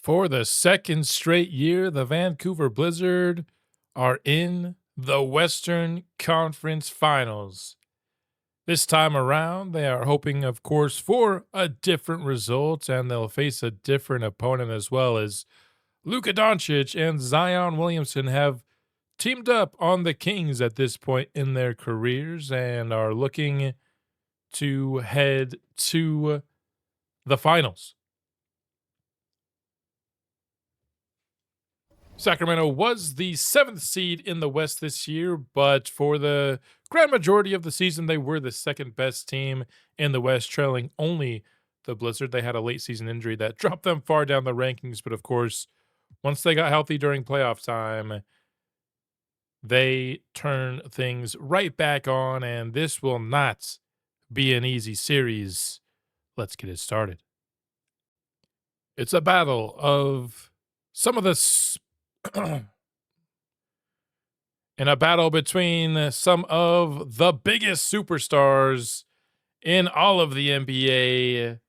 For the second straight year, the Vancouver Blizzard are in the Western Conference Finals. This time around, they are hoping, of course, for a different result, and they'll face a different opponent as well, as Luka Doncic and Zion Williamson have teamed up on the Kings at this point in their careers and are looking to head to the finals. Sacramento was the 7th seed in the West this year, but for the grand majority of the season, they were the second best team in the West, trailing only the Blizzard. They had a late season injury that dropped them far down the rankings, but of course, once they got healthy during playoff time, they turned things right back on, and this will not be an easy series. Let's get it started. It's a battle of some of the in a battle between some of the biggest superstars in all of the NBA.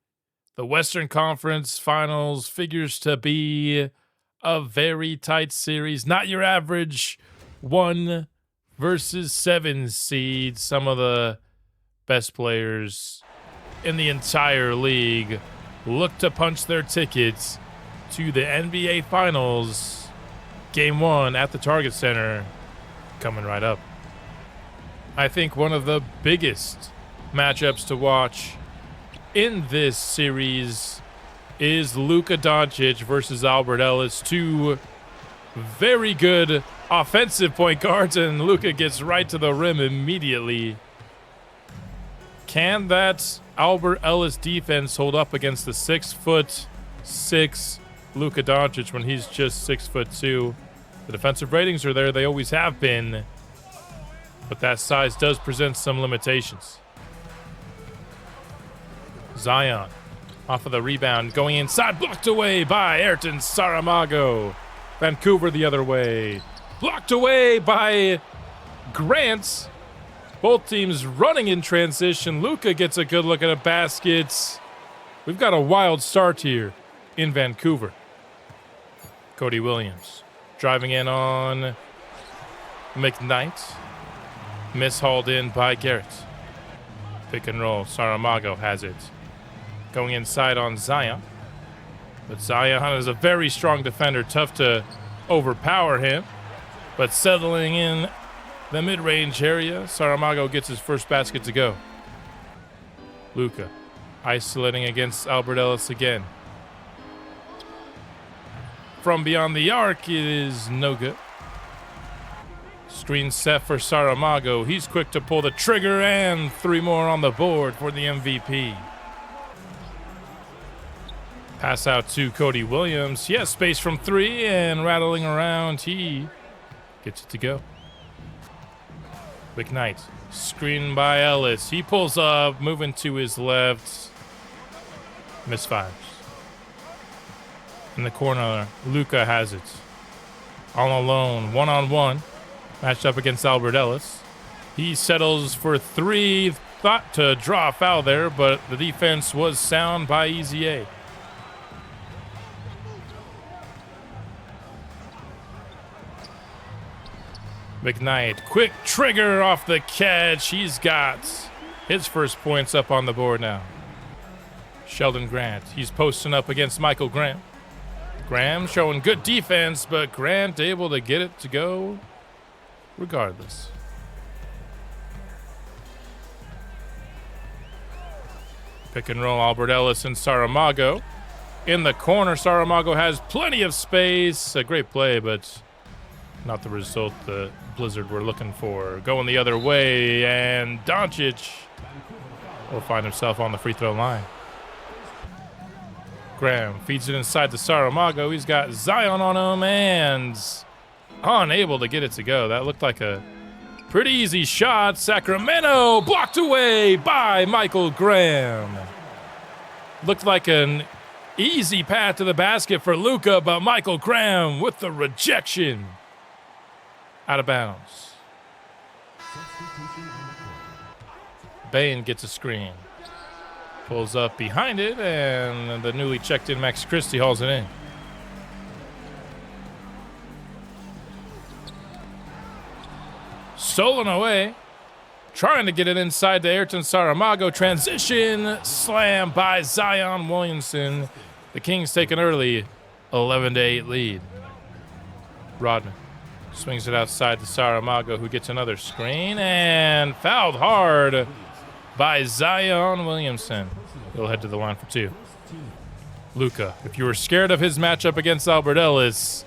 The Western Conference Finals figures to be a very tight series, not your average 1 versus 7 seed. Some of the best players in the entire league look to punch their tickets to the NBA Finals. Game 1 at the Target Center coming right up. I think one of the biggest matchups to watch in this series is Luka Doncic versus Albert Ellis, two very good offensive point guards, and Luka gets right to the rim immediately. Can that Albert Ellis defense hold up against the 6'6" Luka Doncic when he's just 6'2"? The defensive ratings are there. They always have been. But that size does present some limitations. Zion off of the rebound, going inside, blocked away by Ayrton Saramago. Vancouver the other way. Blocked away by Grant. Both teams running in transition. Luka gets a good look at a basket. We've got a wild start here in Vancouver. Cody Williams driving in on McKnight. Mishauled in by Garrett. Pick and roll. Saramago has it. Going inside on Zion. But Zion is a very strong defender. Tough to overpower him. But settling in the mid-range area, Saramago gets his first basket to go. Luka isolating against Albert Ellis again. From beyond the arc, it is no good. Screen set for Saramago. He's quick to pull the trigger, and 3 more on the board for the MVP. Pass out to Cody Williams. He has space from 3, and rattling around, he gets it to go. McKnight, screened by Ellis. He pulls up, moving to his left. Misfires. In the corner, Luka has it. All alone, 1-on-1. Matched up against Albert Ellis. He settles for 3. Thought to draw a foul there, but the defense was sound by Easy A. McKnight, quick trigger off the catch. He's got his first points up on the board now. Sheldon Grant, he's posting up against Michael Graham. Graham showing good defense, but Grant able to get it to go regardless. Pick and roll, Albert Ellis and Saramago. In the corner, Saramago has plenty of space. A great play, but not the result the Blizzard were looking for. Going the other way, and Doncic will find himself on the free throw line. Graham feeds it inside to Saramago. He's got Zion on him and unable to get it to go. That looked like a pretty easy shot. Sacramento blocked away by Michael Graham. Looked like an easy path to the basket for Luka, but Michael Graham with the rejection. Out of bounds. Bain gets a screen. Pulls up behind it, and the newly checked in Max Christie hauls it in. Stolen away. Trying to get it inside to Ayrton Saramago. Transition slam by Zion Williamson. The Kings take an early 11-8 lead. Rodman swings it outside to Saramago, who gets another screen and fouled hard by Zion Williamson. He'll head to the line for two. Luka, if you were scared of his matchup against Albert Ellis,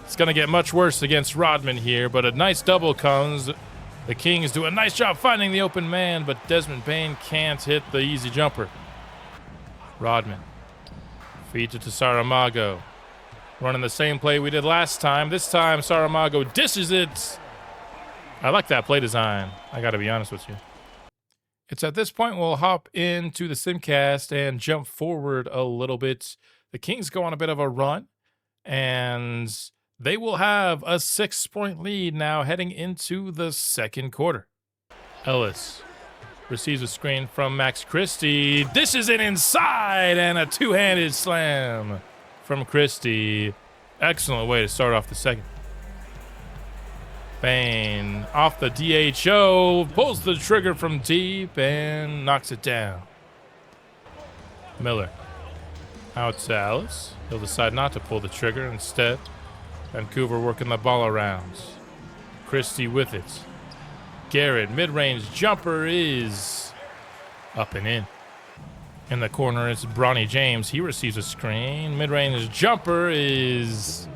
it's going to get much worse against Rodman here, but a nice double comes. The Kings do a nice job finding the open man, but Desmond Bane can't hit the easy jumper. Rodman feeds it to Saramago. Running the same play we did last time. This time, Saramago dishes it. I like that play design. I got to be honest with you. It's at this point we'll hop into the Simcast and jump forward a little bit. The Kings go on a bit of a run, and they will have a 6-point lead now heading into the second quarter. Ellis receives a screen from Max Christie. Dishes it inside, and a two-handed slam from Christie. Excellent way to start off the second. Bane off the DHO, pulls the trigger from deep and knocks it down. Miller out to Ellis. He'll decide not to pull the trigger. Instead, Vancouver working the ball around. Christie with it. Garrett, mid-range jumper is up and in. In the corner, it's Bronny James. He receives a screen. Mid-range jumper is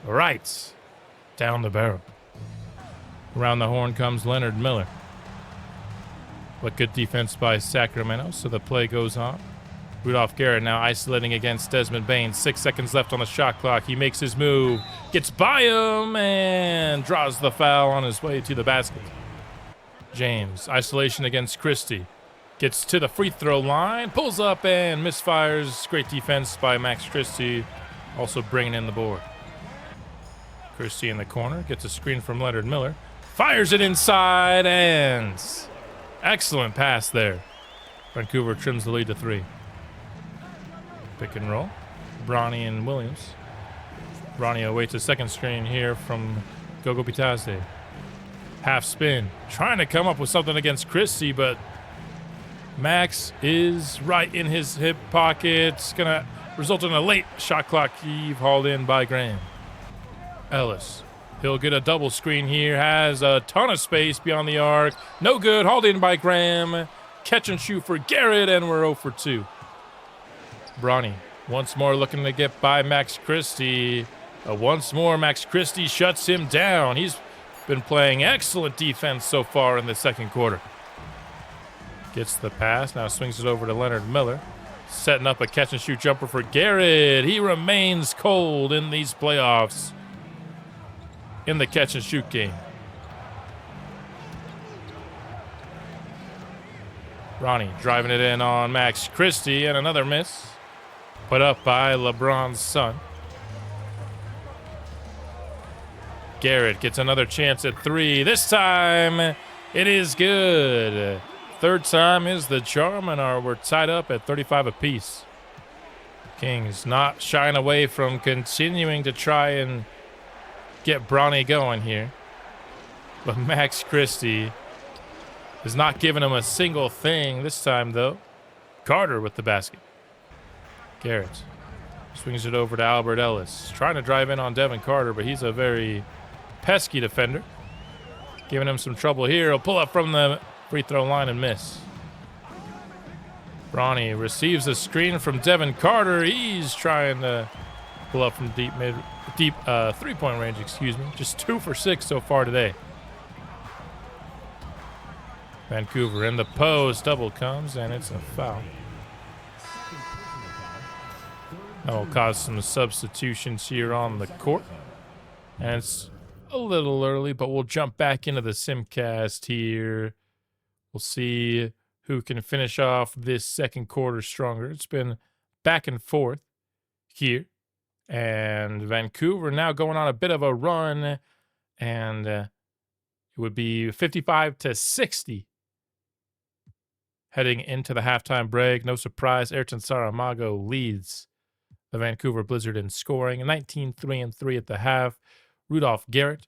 right down the barrel. Around the horn comes Leonard Miller. But good defense by Sacramento, so the play goes on. Rudolph Garrett now isolating against Desmond Bane. 6 seconds left on the shot clock. He makes his move, gets by him, and draws the foul on his way to the basket. James, isolation against Christie. Gets to the free throw line, pulls up and misfires. Great defense by Max Christie, also bringing in the board. Christie in the corner, gets a screen from Leonard Miller. Fires it inside, and excellent pass there. Vancouver trims the lead to 3. Pick and roll. Bronny and Williams. Bronny awaits a second screen here from Gogo Bitadze. Half spin. Trying to come up with something against Christie, but Max is right in his hip pocket. It's going to result in a late shot clock heave hauled in by Graham. Ellis. He'll get a double screen here. Has a ton of space beyond the arc. No good. Hauled in by Graham. Catch and shoot for Garrett, and we're 0 for 2. Bronny once more looking to get by Max Christie. Once more, Max Christie shuts him down. He's been playing excellent defense so far in the second quarter. Gets the pass. Now swings it over to Leonard Miller. Setting up a catch and shoot jumper for Garrett. He remains cold in these playoffs in the catch and shoot game. Ronnie driving it in on Max Christie, and another miss. Put up by LeBron's son. Garrett gets another chance at 3. This time, it is good. Third time is the charm, and we're tied up at 35 apiece. Kings not shying away from continuing to try and get Bronny going here. But Max Christie is not giving him a single thing this time, though. Carter with the basket. Garrett swings it over to Albert Ellis. Trying to drive in on Devin Carter, but he's a very pesky defender. Giving him some trouble here. He'll pull up from the free throw line and miss. Bronny receives a screen from Devin Carter. He's trying to pull up from deep three-point range, Just 2 for 6 so far today. Vancouver in the post. Double comes, and it's a foul. That will cause some substitutions here on the court. And it's a little early, but we'll jump back into the Simcast here. We'll see who can finish off this second quarter stronger. It's been back and forth here. And Vancouver now going on a bit of a run. And it would be 55-60 heading into the halftime break. No surprise, Ayrton Saramago leads the Vancouver Blizzard in scoring. 19-3-3 at the half. Rudolph Garrett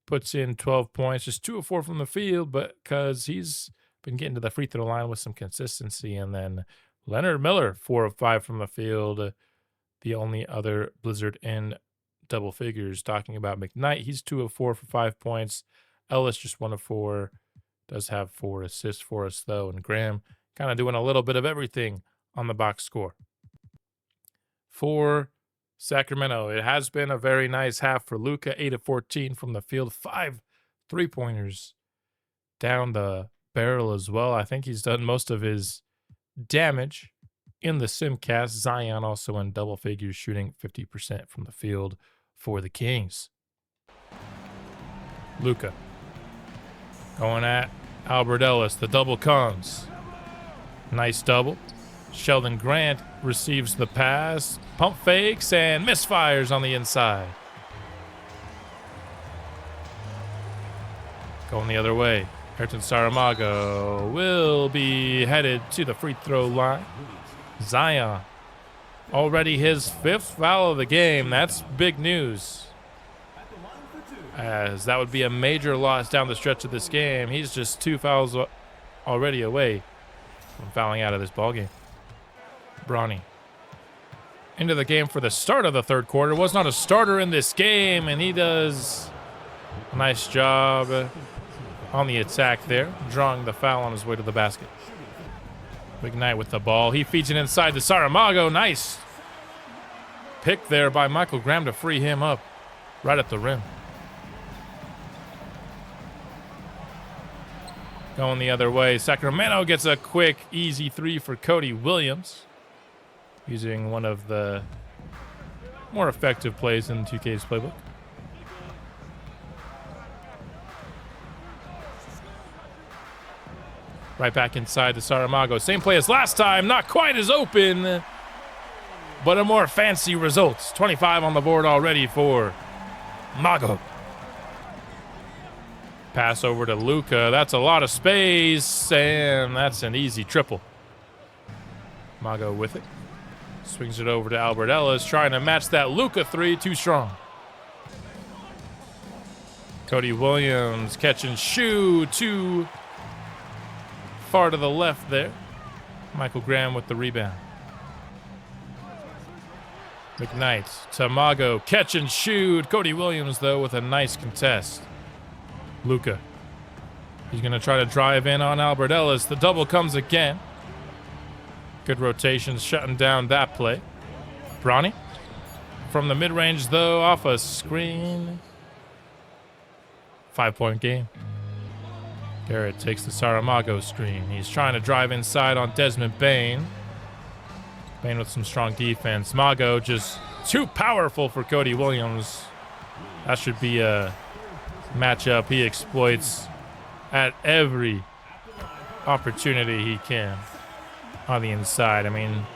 puts in 12 points, just 2 of 4 from the field, but because he's been getting to the free throw line with some consistency. And then Leonard Miller, 4 of 5 from the field, the only other Blizzard in double figures. Talking about McKnight, he's 2 of 4 for 5 points. Ellis just 1 of 4, does have 4 assists for us though. And Graham kind of doing a little bit of everything on the box score. For Sacramento, it has been a very nice half for Luka, 8 of 14 from the field, 5 3-pointers down the barrel as well. I think he's done most of his damage in the Simcast. Zion also in double figures, shooting 50% from the field for the Kings. Luka going at Albert Ellis. The double comes. Nice double. Sheldon Grant receives the pass, pump fakes, and misfires on the inside. Going the other way. Ayrton Saramago will be headed to the free throw line. Zion, already his 5th foul of the game. That's big news, as that would be a major loss down the stretch of this game. He's just 2 fouls already away from fouling out of this ballgame. Bronny into the game for the start of the third quarter. Was not a starter in this game, and he does a nice job on the attack there, drawing the foul on his way to the basket. McKnight with the ball. He feeds it inside to Saramago. Nice pick there by Michael Graham to free him up right at the rim. Going the other way, Sacramento gets a quick, easy 3 for Cody Williams, using one of the more effective plays in 2K's playbook. Right back inside to Saramago. Same play as last time. Not quite as open, but a more fancy result. 25 on the board already for Mago. Pass over to Luka. That's a lot of space, and that's an easy triple. Mago with it. Swings it over to Albert Ellis, trying to match that Luka 3. Too strong. Cody Williams catch and shoot. Too far to the left there. Michael Graham with the rebound. McKnight to Mago. Catch and shoot. Cody Williams, though, with a nice contest. Luka. He's going to try to drive in on Albert Ellis. The double comes again. Good rotations, shutting down that play. Bronny from the mid-range, though, off a screen. 5-point game. Garrett takes the Saramago screen. He's trying to drive inside on Desmond Bane. Bane with some strong defense. Mago just too powerful for Cody Williams. That should be a matchup he exploits at every opportunity he can on the inside. I mean,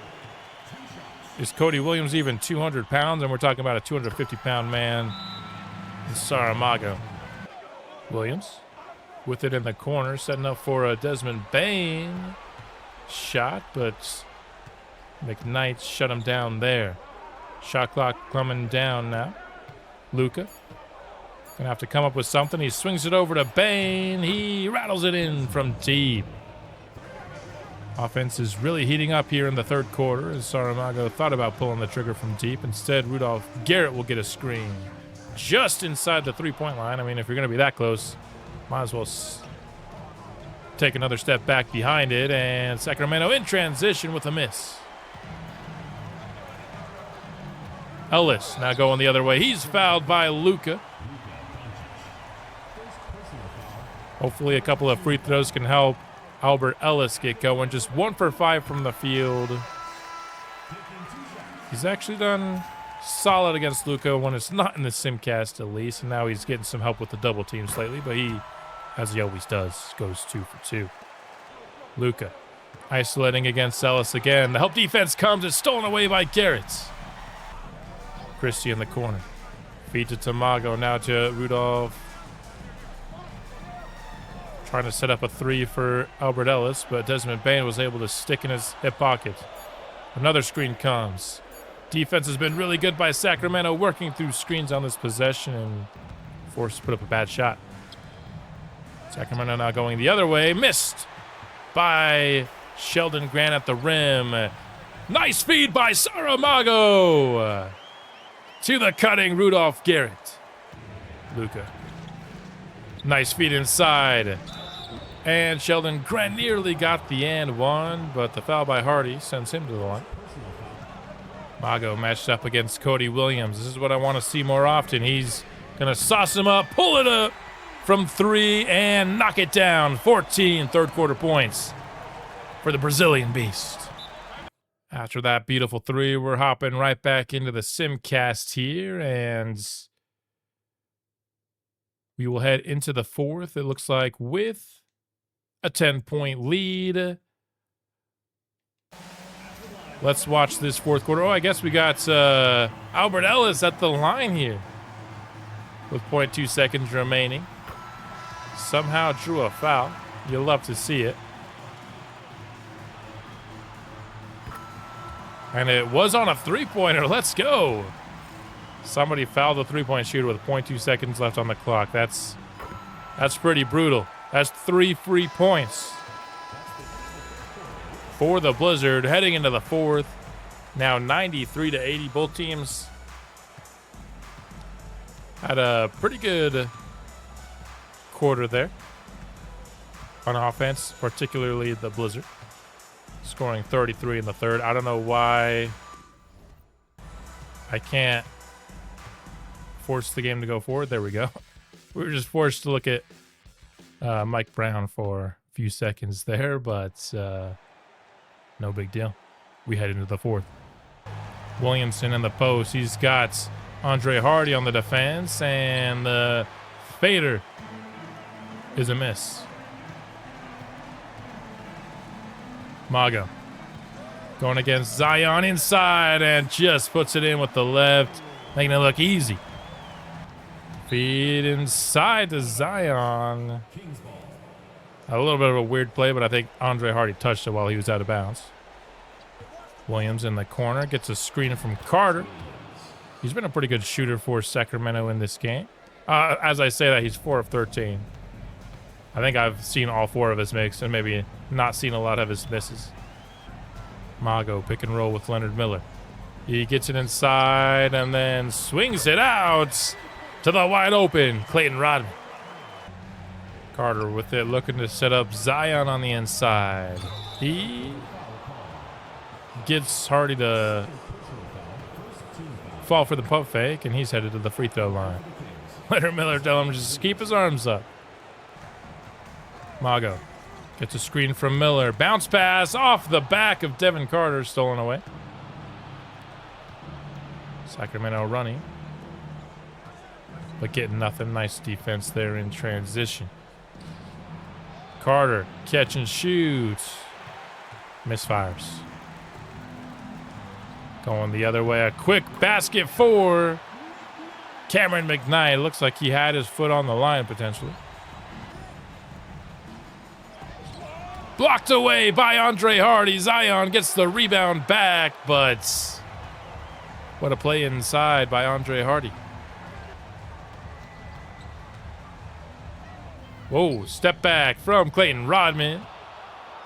is Cody Williams even 200 pounds? And we're talking about a 250-pound man in Saramago. Williams with it in the corner, setting up for a Desmond Bane shot, but McKnight shut him down there. Shot clock coming down now. Luka gonna have to come up with something. He swings it over to Bane. He rattles it in from deep. Offense is really heating up here in the third quarter, as Saramago thought about pulling the trigger from deep. Instead, Rudolph Garrett will get a screen just inside the three-point line. I mean, if you're going to be that close, might as well take another step back behind it. And Sacramento in transition with a miss. Ellis now going the other way. He's fouled by Luka. Hopefully a couple of free throws can help Albert Ellis get going. Just 1 for 5 from the field. He's actually done solid against Luka when it's not in the Simcast, at least. And now he's getting some help with the double teams lately. But he, as he always does, goes 2 for 2. Luka isolating against Ellis again. The help defense comes. It's stolen away by Garrett. Christie in the corner. Feed to Tamago. Now to Rudolph. Trying to set up a 3 for Albert Ellis, but Desmond Bane was able to stick in his hip pocket. Another screen comes. Defense has been really good by Sacramento, working through screens on this possession and Forced to put up a bad shot. Sacramento now going the other way. Missed by Sheldon Grant at the rim. Nice feed by Saramago. To the cutting Rudolph Garrett. Luka. Nice feed inside. And Sheldon Grant nearly got the and one, but the foul by Hardy sends him to the line. Mago matched up against Cody Williams. This is what I want to see more often. He's going to sauce him up, pull it up from three, and knock it down. 14 third-quarter points for the Brazilian beast. After that beautiful three, we're hopping right back into the Simcast here, and we will head into the fourth, it looks like, with a 10-point lead. Let's watch this fourth quarter. Oh, I guess we got Albert Ellis at the line here with 0.2 seconds remaining. Somehow drew a foul. You'll love to see it. And it was on a three-pointer. Let's go. Somebody fouled the three-point shooter with 0.2 seconds left on the clock. That's pretty brutal. That's 3 free points for the Blizzard heading into the fourth. Now 93-80. Both teams had a pretty good quarter there on offense, particularly the Blizzard, scoring 33 in the third. I don't know why I can't force the game to go forward. There we go. We were just forced to look at Mike Brown for a few seconds there, but no big deal. We head into the fourth. Williamson in the post. He's got Andre Hardy on the defense, and the fader is a miss. Mago going against Zion inside and just puts it in with the left, making it look easy. Feed inside to Zion. A little bit of a weird play, but I think Andre Hardy touched it while he was out of bounds. Williams in the corner gets a screen from Carter. He's been a pretty good shooter for Sacramento in this game. As I say that, he's 4 of 13. I think I've seen all 4 of his makes and maybe not seen a lot of his misses. Mago pick and roll with Leonard Miller. He gets it inside and then swings it out to the wide open Clayton Rodman. Carter with it, looking to set up Zion on the inside. He gets Hardy to fall for the pump fake, and he's headed to the free throw line. Leonard Miller telling him just keep his arms up. Mago gets a screen from Miller. Bounce pass off the back of Devin Carter, stolen away. Sacramento running, but getting nothing. Nice defense there in transition. Carter, catch and shoot. Misfires. Going the other way. A quick basket for Cameron McKnight. Looks like he had his foot on the line potentially. Blocked away by Andre Hardy. Zion gets the rebound back, but what a play inside by Andre Hardy. Whoa, step back from Clayton Rodman.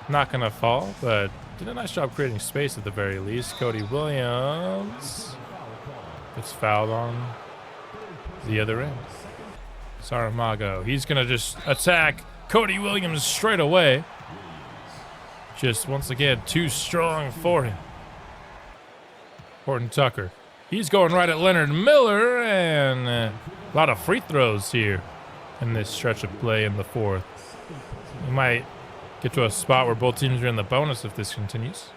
Not going to fall, but did a nice job creating space at the very least. Cody Williams gets fouled on the other end. Saramago, he's going to just attack Cody Williams straight away. Just once again, too strong for him. Horton Tucker, he's going right at Leonard Miller, and a lot of free throws here in this stretch of play in the fourth. We might get to a spot where both teams are in the bonus if this continues.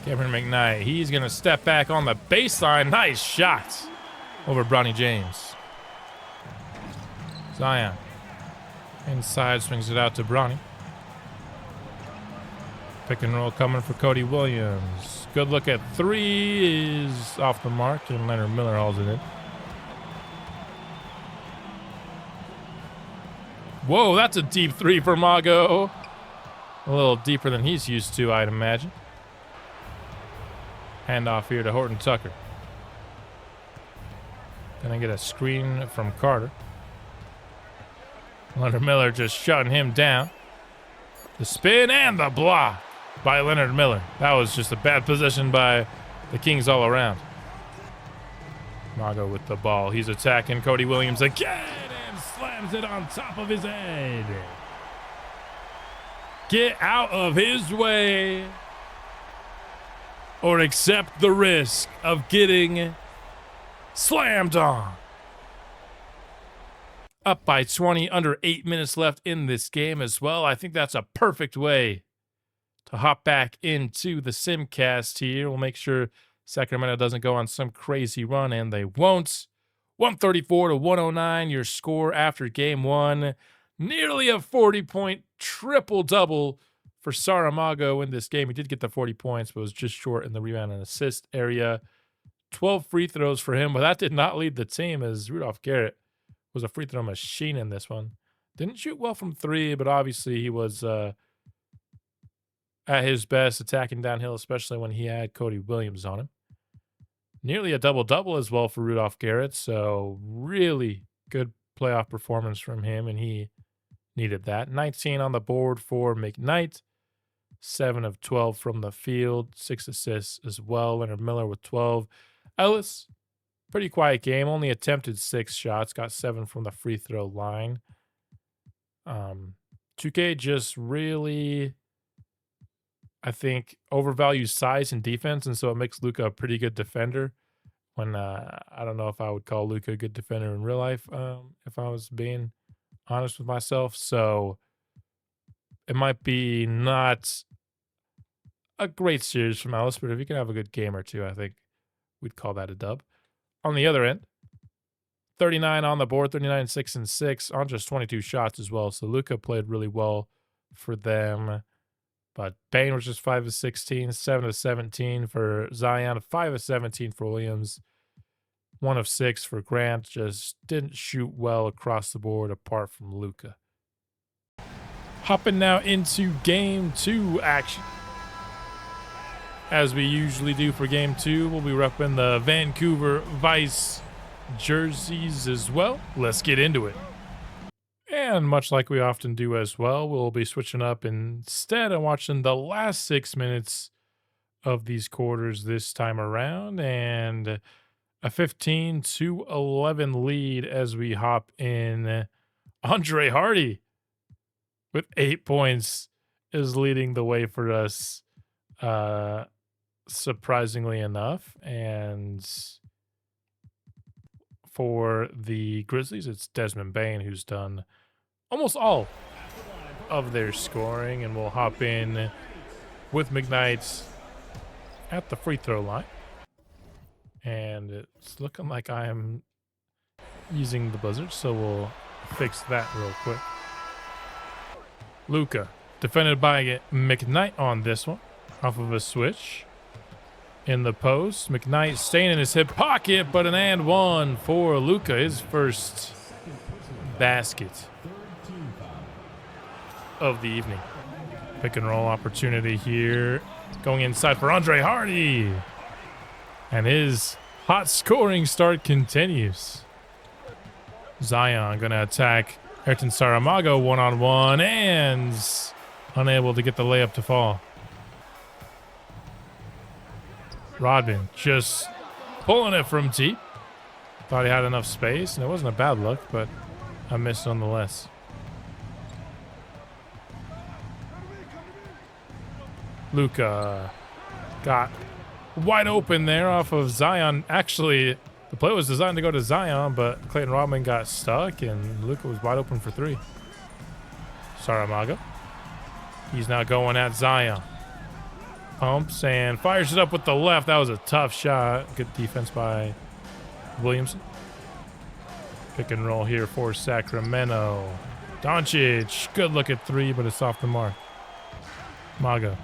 Cameron McKnight, he's going to step back on the baseline. Nice shot over Bronny James. Zion inside, swings it out to Bronny. Pick and roll coming for Cody Williams. Good look at three is off the mark, and Leonard Miller hauls it in. Whoa, that's a deep three for Mago. A little deeper than he's used to, I'd imagine. Handoff here to Horton Tucker. Then I get a screen from Carter. Leonard Miller just shutting him down. The spin and the block by Leonard Miller. That was just a bad position by the Kings all around. Mago with the ball. He's attacking Cody Williams again and slams it on top of his head. Get out of his way or accept the risk of getting slammed on. Up by 20, under 8 minutes left in this game as well. I think that's a perfect way to hop back into the Simcast here. We'll make sure Sacramento doesn't go on some crazy run, and they won't. 134-109, your score after game one. Nearly a 40-point triple-double for Saramago in this game. He did get the 40 points, but was just short in the rebound and assist area. 12 free throws for him, but that did not lead the team as Rudolph Garrett was a free throw machine in this one. Didn't shoot well from three, but obviously he was at his best attacking downhill, especially when he had Cody Williams on him. Nearly a double-double as well for Rudolph Garrett, so really good playoff performance from him, and he needed that. 19 on the board for McKnight. 7 of 12 from the field. 6 assists as well. Leonard Miller with 12. Ellis, pretty quiet game. Only attempted 6 shots. Got 7 from the free throw line. 2K just really, I think, overvalues size and defense, and so it makes Luka a pretty good defender. When I don't know if I would call Luka a good defender in real life, if I was being honest with myself. So it might be not a great series from Ellis, but if you can have a good game or two, I think we'd call that a dub. On the other end, 39 on the board, 39, 6 and 6 on just 22 shots as well. So Luka played really well for them. But Bane was just 5 of 16, 7 of 17 for Zion, 5 of 17 for Williams, 1 of 6 for Grant. Just didn't shoot well across the board apart from Luka. Hopping now into game 2 action. As we usually do for game 2, we'll be repping the Vancouver Vice jerseys as well. Let's get into it. And much like we often do as well, we'll be switching up instead and watching the last 6 minutes of these quarters this time around. And a 15-11 lead as we hop in. Andre Hardy with 8 points is leading the way for us, surprisingly enough. And for the Grizzlies, it's Desmond Bane who's done almost all of their scoring, and we'll hop in with McKnight at the free throw line. And it's looking like I am using the Blizzard, so we'll fix that real quick. Luka, defended by McKnight on this one, off of a switch. In the post, McKnight staying in his hip pocket, but an and one for Luka, his first basket of the evening. Pick and roll opportunity here. Going inside for Andre Hardy. And his hot scoring start continues. Zion going to attack Ayrton Saramago one-on-one and unable to get the layup to fall. Rodman just pulling it from deep. Thought he had enough space, and it wasn't a bad look, but I missed nonetheless. Luka got wide open there off of Zion. Actually, the play was designed to go to Zion, but Clayton Rodman got stuck, and Luka was wide open for 3. Saramago. He's now going at Zion. Pumps and fires it up with the left. That was a tough shot. Good defense by Williamson. Pick and roll here for Sacramento. Doncic, good look at 3, but it's off the mark. Mago.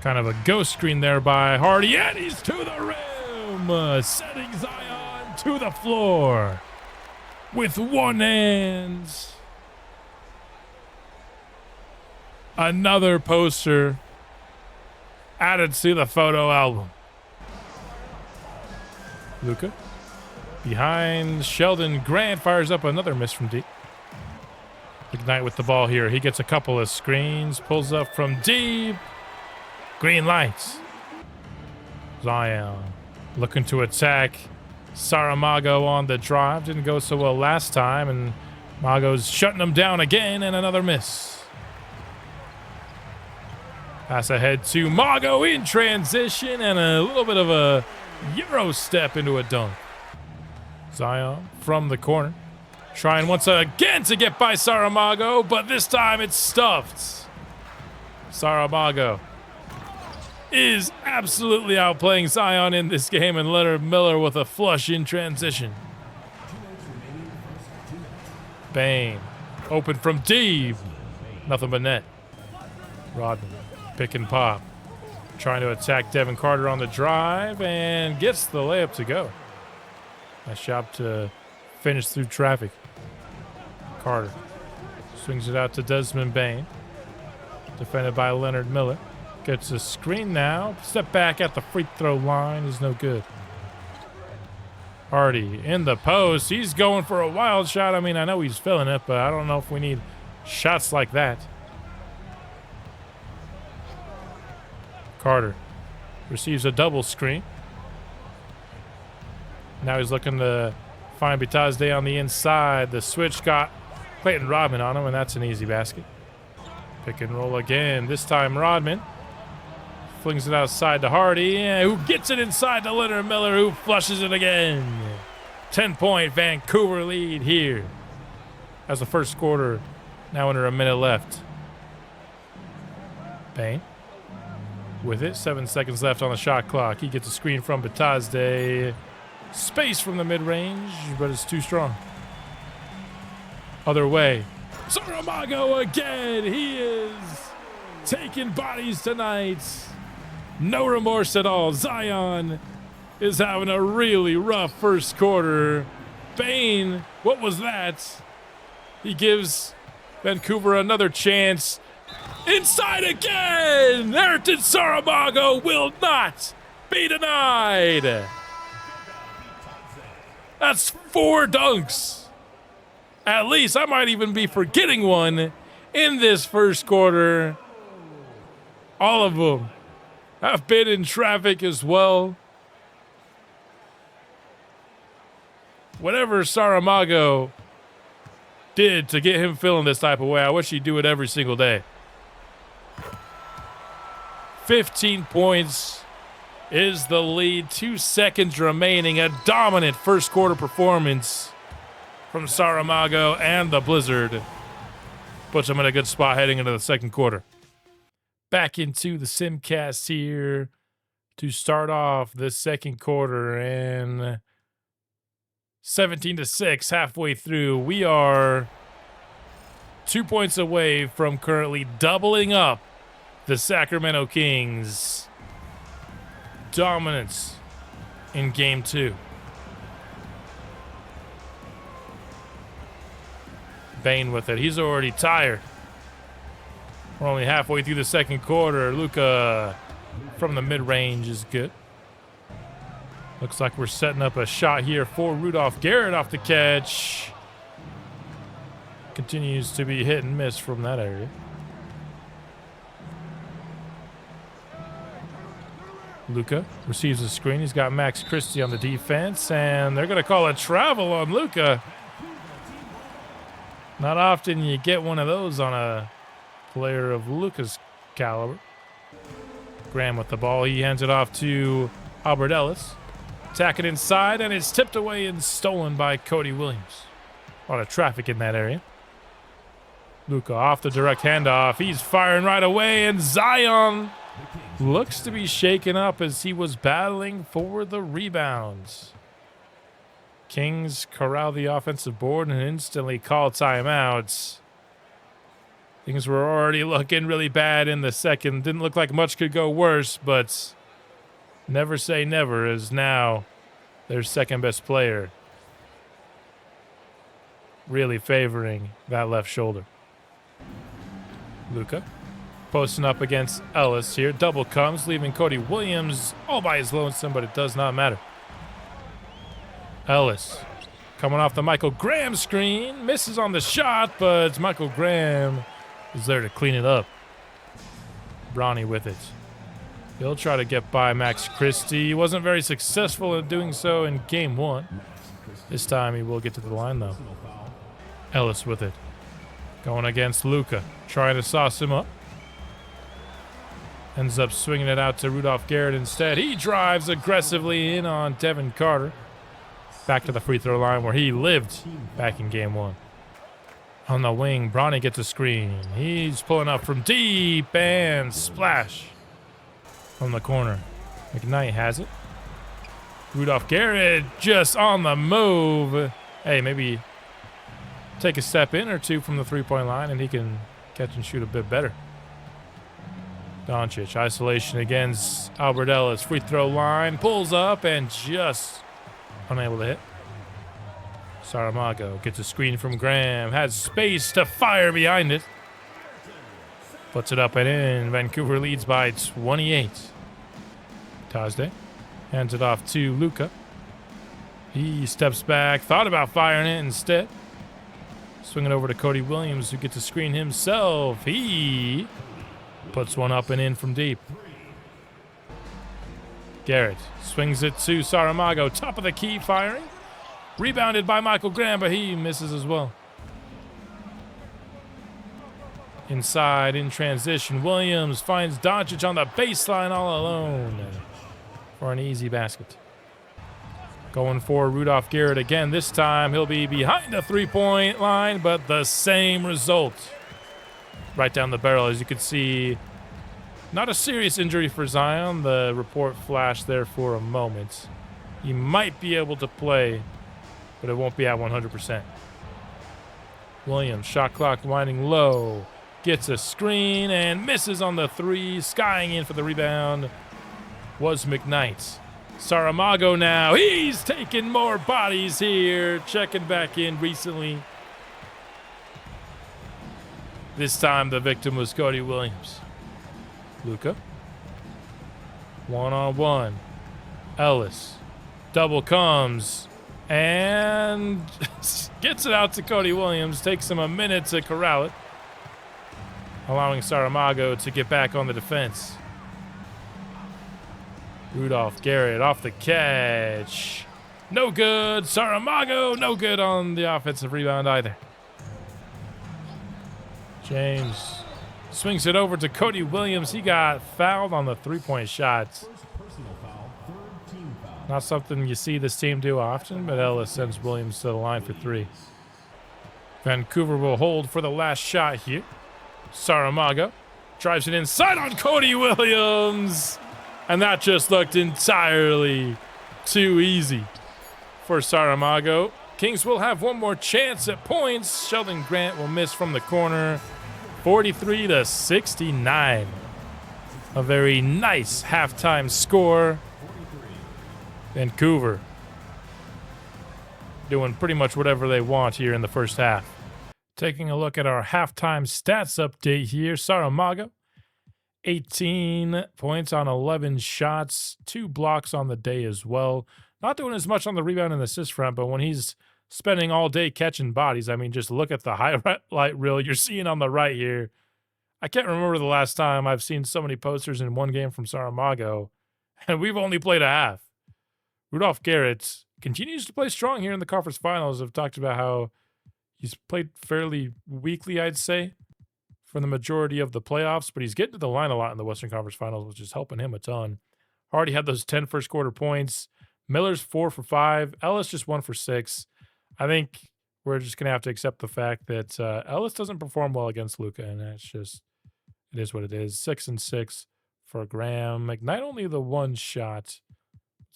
Kind of a ghost screen there by Hardy, and he's to the rim, setting Zion to the floor with one hand. Another poster added to the photo album. Luka Behind Sheldon Grant, fires up another miss from deep. Ignite with the ball here. He gets a couple of screens, pulls up from deep. Green lights. Zion looking to attack. Saramago on the drive. Didn't go so well last time, and Mago's shutting him down again, and another miss. Pass ahead to Mago in transition, and a little bit of a Euro step into a dunk. Zion from the corner. Trying once again to get by Saramago, but this time it's stuffed. Saramago is absolutely outplaying Zion in this game, and Leonard Miller with a flush in transition. Bane, open from deep. Nothing but net. Rodman, pick and pop. Trying to attack Devin Carter on the drive, and gets the layup to go. Nice job to finish through traffic. Carter swings it out to Desmond Bane. Defended by Leonard Miller. Gets a screen now. Step back at the free throw line is no good. Hardy in the post. He's going for a wild shot. I mean, I know he's filling it, but I don't know if we need shots like that. Carter receives a double screen. Now he's looking to find Bitadze on the inside. The switch got Clayton Rodman on him, and that's an easy basket. Pick and roll again. This time Rodman flings it outside to Hardy, who gets it inside to Leonard Miller, who flushes it again. 10-point Vancouver lead here as the first quarter now under a minute left. Bane with it. 7 seconds left on the shot clock. He gets a screen from Bitadze. Space from the mid-range, but it's too strong. Other way. Saramago again. He is taking bodies tonight. No remorse at all. Zion is having a really rough first quarter. Bane, what was that? He gives Vancouver another chance. Inside again! Ayrton Saramago will not be denied. That's 4 dunks. At least I might even be forgetting one in this first quarter. All of them have been in traffic as well. Whatever Saramago did to get him feeling this type of way, I wish he'd do it every single day. 15 points is the lead. 2 seconds remaining. A dominant first quarter performance from Saramago and the Blizzard. Puts them in a good spot heading into the second quarter. Back into the Simcast here to start off the second quarter, and 17-6 halfway through. We are 2 points away from currently doubling up the Sacramento Kings' dominance in game 2. Bane with it. He's already tired. We're only halfway through the second quarter. Luka from the mid-range is good. Looks like we're setting up a shot here for Rudolph Garrett off the catch. Continues to be hit and miss from that area. Luka receives a screen. He's got Max Christie on the defense, and they're going to call a travel on Luka. Not often you get one of those on a player of Luka's caliber. Graham with the ball. He hands it off to Albert Ellis. Attacking inside, and it's tipped away and stolen by Cody Williams. A lot of traffic in that area. Luka off the direct handoff. He's firing right away, and Zion looks to be shaken up as he was battling for the rebounds. Kings corral the offensive board and instantly call timeouts. Things were already looking really bad in the second. Didn't look like much could go worse, but never say never, as now their second best player really favoring that left shoulder. Luka posting up against Ellis here. Double comes, leaving Cody Williams all by his lonesome, but it does not matter. Ellis coming off the Michael Graham screen. Misses on the shot, but Michael Graham is there to clean it up. Bronny with it. He'll try to get by Max Christie. He wasn't very successful in doing so in game one. This time he will get to the line, though. Ellis with it. Going against Luka. Trying to sauce him up. Ends up swinging it out to Rudolph Garrett instead. He drives aggressively in on Devin Carter. Back to the free throw line where he lived back in game one. On the wing, Bronny gets a screen. He's pulling up from deep and splash from the corner. McKnight has it. Rudolph Garrett just on the move. Hey, maybe take a step in or two from the three-point line and he can catch and shoot a bit better. Doncic, isolation against Albert Ellis. Free throw line, pulls up and just unable to hit. Saramago gets a screen from Graham. Has space to fire behind it. Puts it up and in. Vancouver leads by 28. Tajde hands it off to Luka. He steps back. Thought about firing it instead. Swing it over to Cody Williams, who gets a screen himself. He puts one up and in from deep. Garrett swings it to Saramago. Top of the key, firing. Rebounded by Michael Graham, but he misses as well. Inside, in transition, Williams finds Doncic on the baseline all alone for an easy basket. Going for Rudolph Garrett again. This time he'll be behind the three-point line, but the same result. Right down the barrel, as you can see. Not a serious injury for Zion. The report flashed there for a moment. He might be able to play, but it won't be at 100%. Williams, shot clock winding low. Gets a screen and misses on the three. Skying in for the rebound was McKnight. Saramago now. He's taking more bodies here. Checking back in recently. This time the victim was Cody Williams. Luka. One-on-one. Ellis. Double comes. And gets it out to Cody Williams. Takes him a minute to corral it. Allowing Saramago to get back on the defense. Rudolph Garrett off the catch. No good. Saramago, no good on the offensive rebound either. James swings it over to Cody Williams. He got fouled on the three-point shots. Not something you see this team do often, but Ellis sends Williams to the line for three. Vancouver will hold for the last shot here. Saramago drives it inside on Cody Williams. And that just looked entirely too easy for Saramago. Kings will have one more chance at points. Sheldon Grant will miss from the corner. 43-69. A very nice halftime score. Vancouver doing pretty much whatever they want here in the first half. Taking a look at our halftime stats update here. Saramago, 18 points on 11 shots, 2 blocks on the day as well. Not doing as much on the rebound and assist front, but when he's spending all day catching bodies, I mean, just look at the highlight reel you're seeing on the right here. I can't remember the last time I've seen so many posters in one game from Saramago, and we've only played a half. Rudolph Garrett continues to play strong here in the conference finals. I've talked about how he's played fairly weakly, I'd say, for the majority of the playoffs, but he's getting to the line a lot in the Western Conference Finals, which is helping him a ton. Hardy had those 10 first quarter points. Miller's 4 for 5. Ellis just 1 for 6. I think we're just going to have to accept the fact that Ellis doesn't perform well against Luka, and that's just, it is what it is. 6 and 6 for Graham. McKnight only the one shot.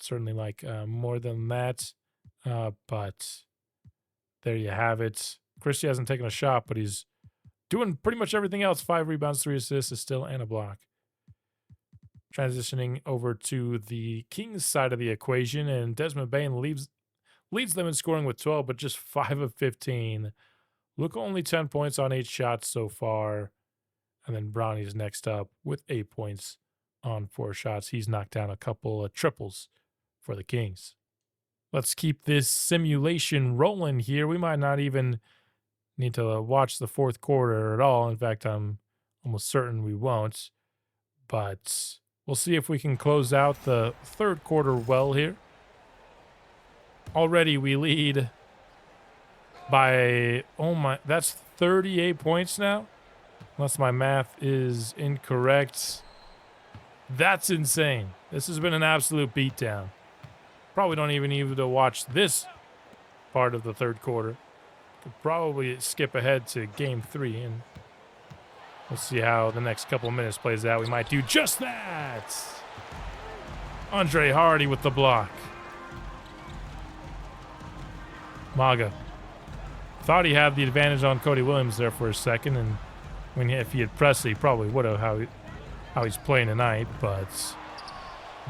Certainly like more than that, but there you have it. Christie hasn't taken a shot, but he's doing pretty much everything else. 5 rebounds, 3 assists, a steal, and a block. Transitioning over to the Kings side of the equation, and Desmond Bane leads them in scoring with 12, but just 5 of 15. Luka only 10 points on 8 shots so far. And then Bronny's next up with 8 points on 4 shots. He's knocked down a couple of triples for the Kings. Let's keep this simulation rolling here. We might not even need to watch the fourth quarter at all. In fact, I'm almost certain we won't. But we'll see if we can close out the third quarter well here. Already we lead by, that's 38 points now? Unless my math is incorrect. That's insane. This has been an absolute beatdown. Probably don't even need to watch this part of the third quarter. Could probably skip ahead to game 3 and we'll see how the next couple minutes plays out. We might do just that. Andre Hardy with the block. Maga. Thought he had the advantage on Cody Williams there for a second, and if he had pressed it, he probably would have how he's playing tonight, but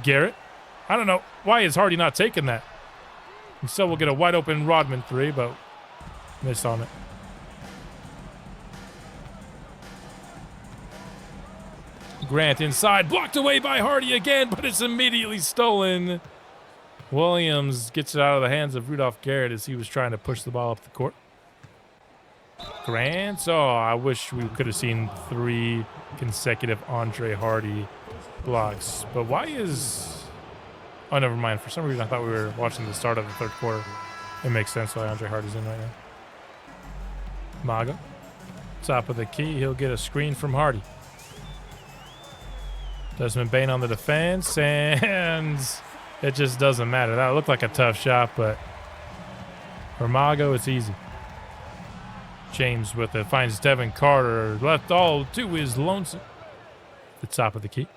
Garrett, I don't know. Why is Hardy not taking that? And so we'll get a wide open Rodman 3, but missed on it. Grant inside, blocked away by Hardy again, but it's immediately stolen. Williams gets it out of the hands of Rudolph Garrett as he was trying to push the ball up the court. Grant, I wish we could have seen 3 consecutive Andre Hardy blocks. But why is... Oh, never mind. For some reason, I thought we were watching the start of the third quarter. It makes sense why Andre Hardy's in right now. Maga, top of the key. He'll get a screen from Hardy. Desmond Bane on the defense, and it just doesn't matter. That looked like a tough shot, but for Mago, it's easy. James with it, finds Devin Carter, left all to his lonesome. The top of the key.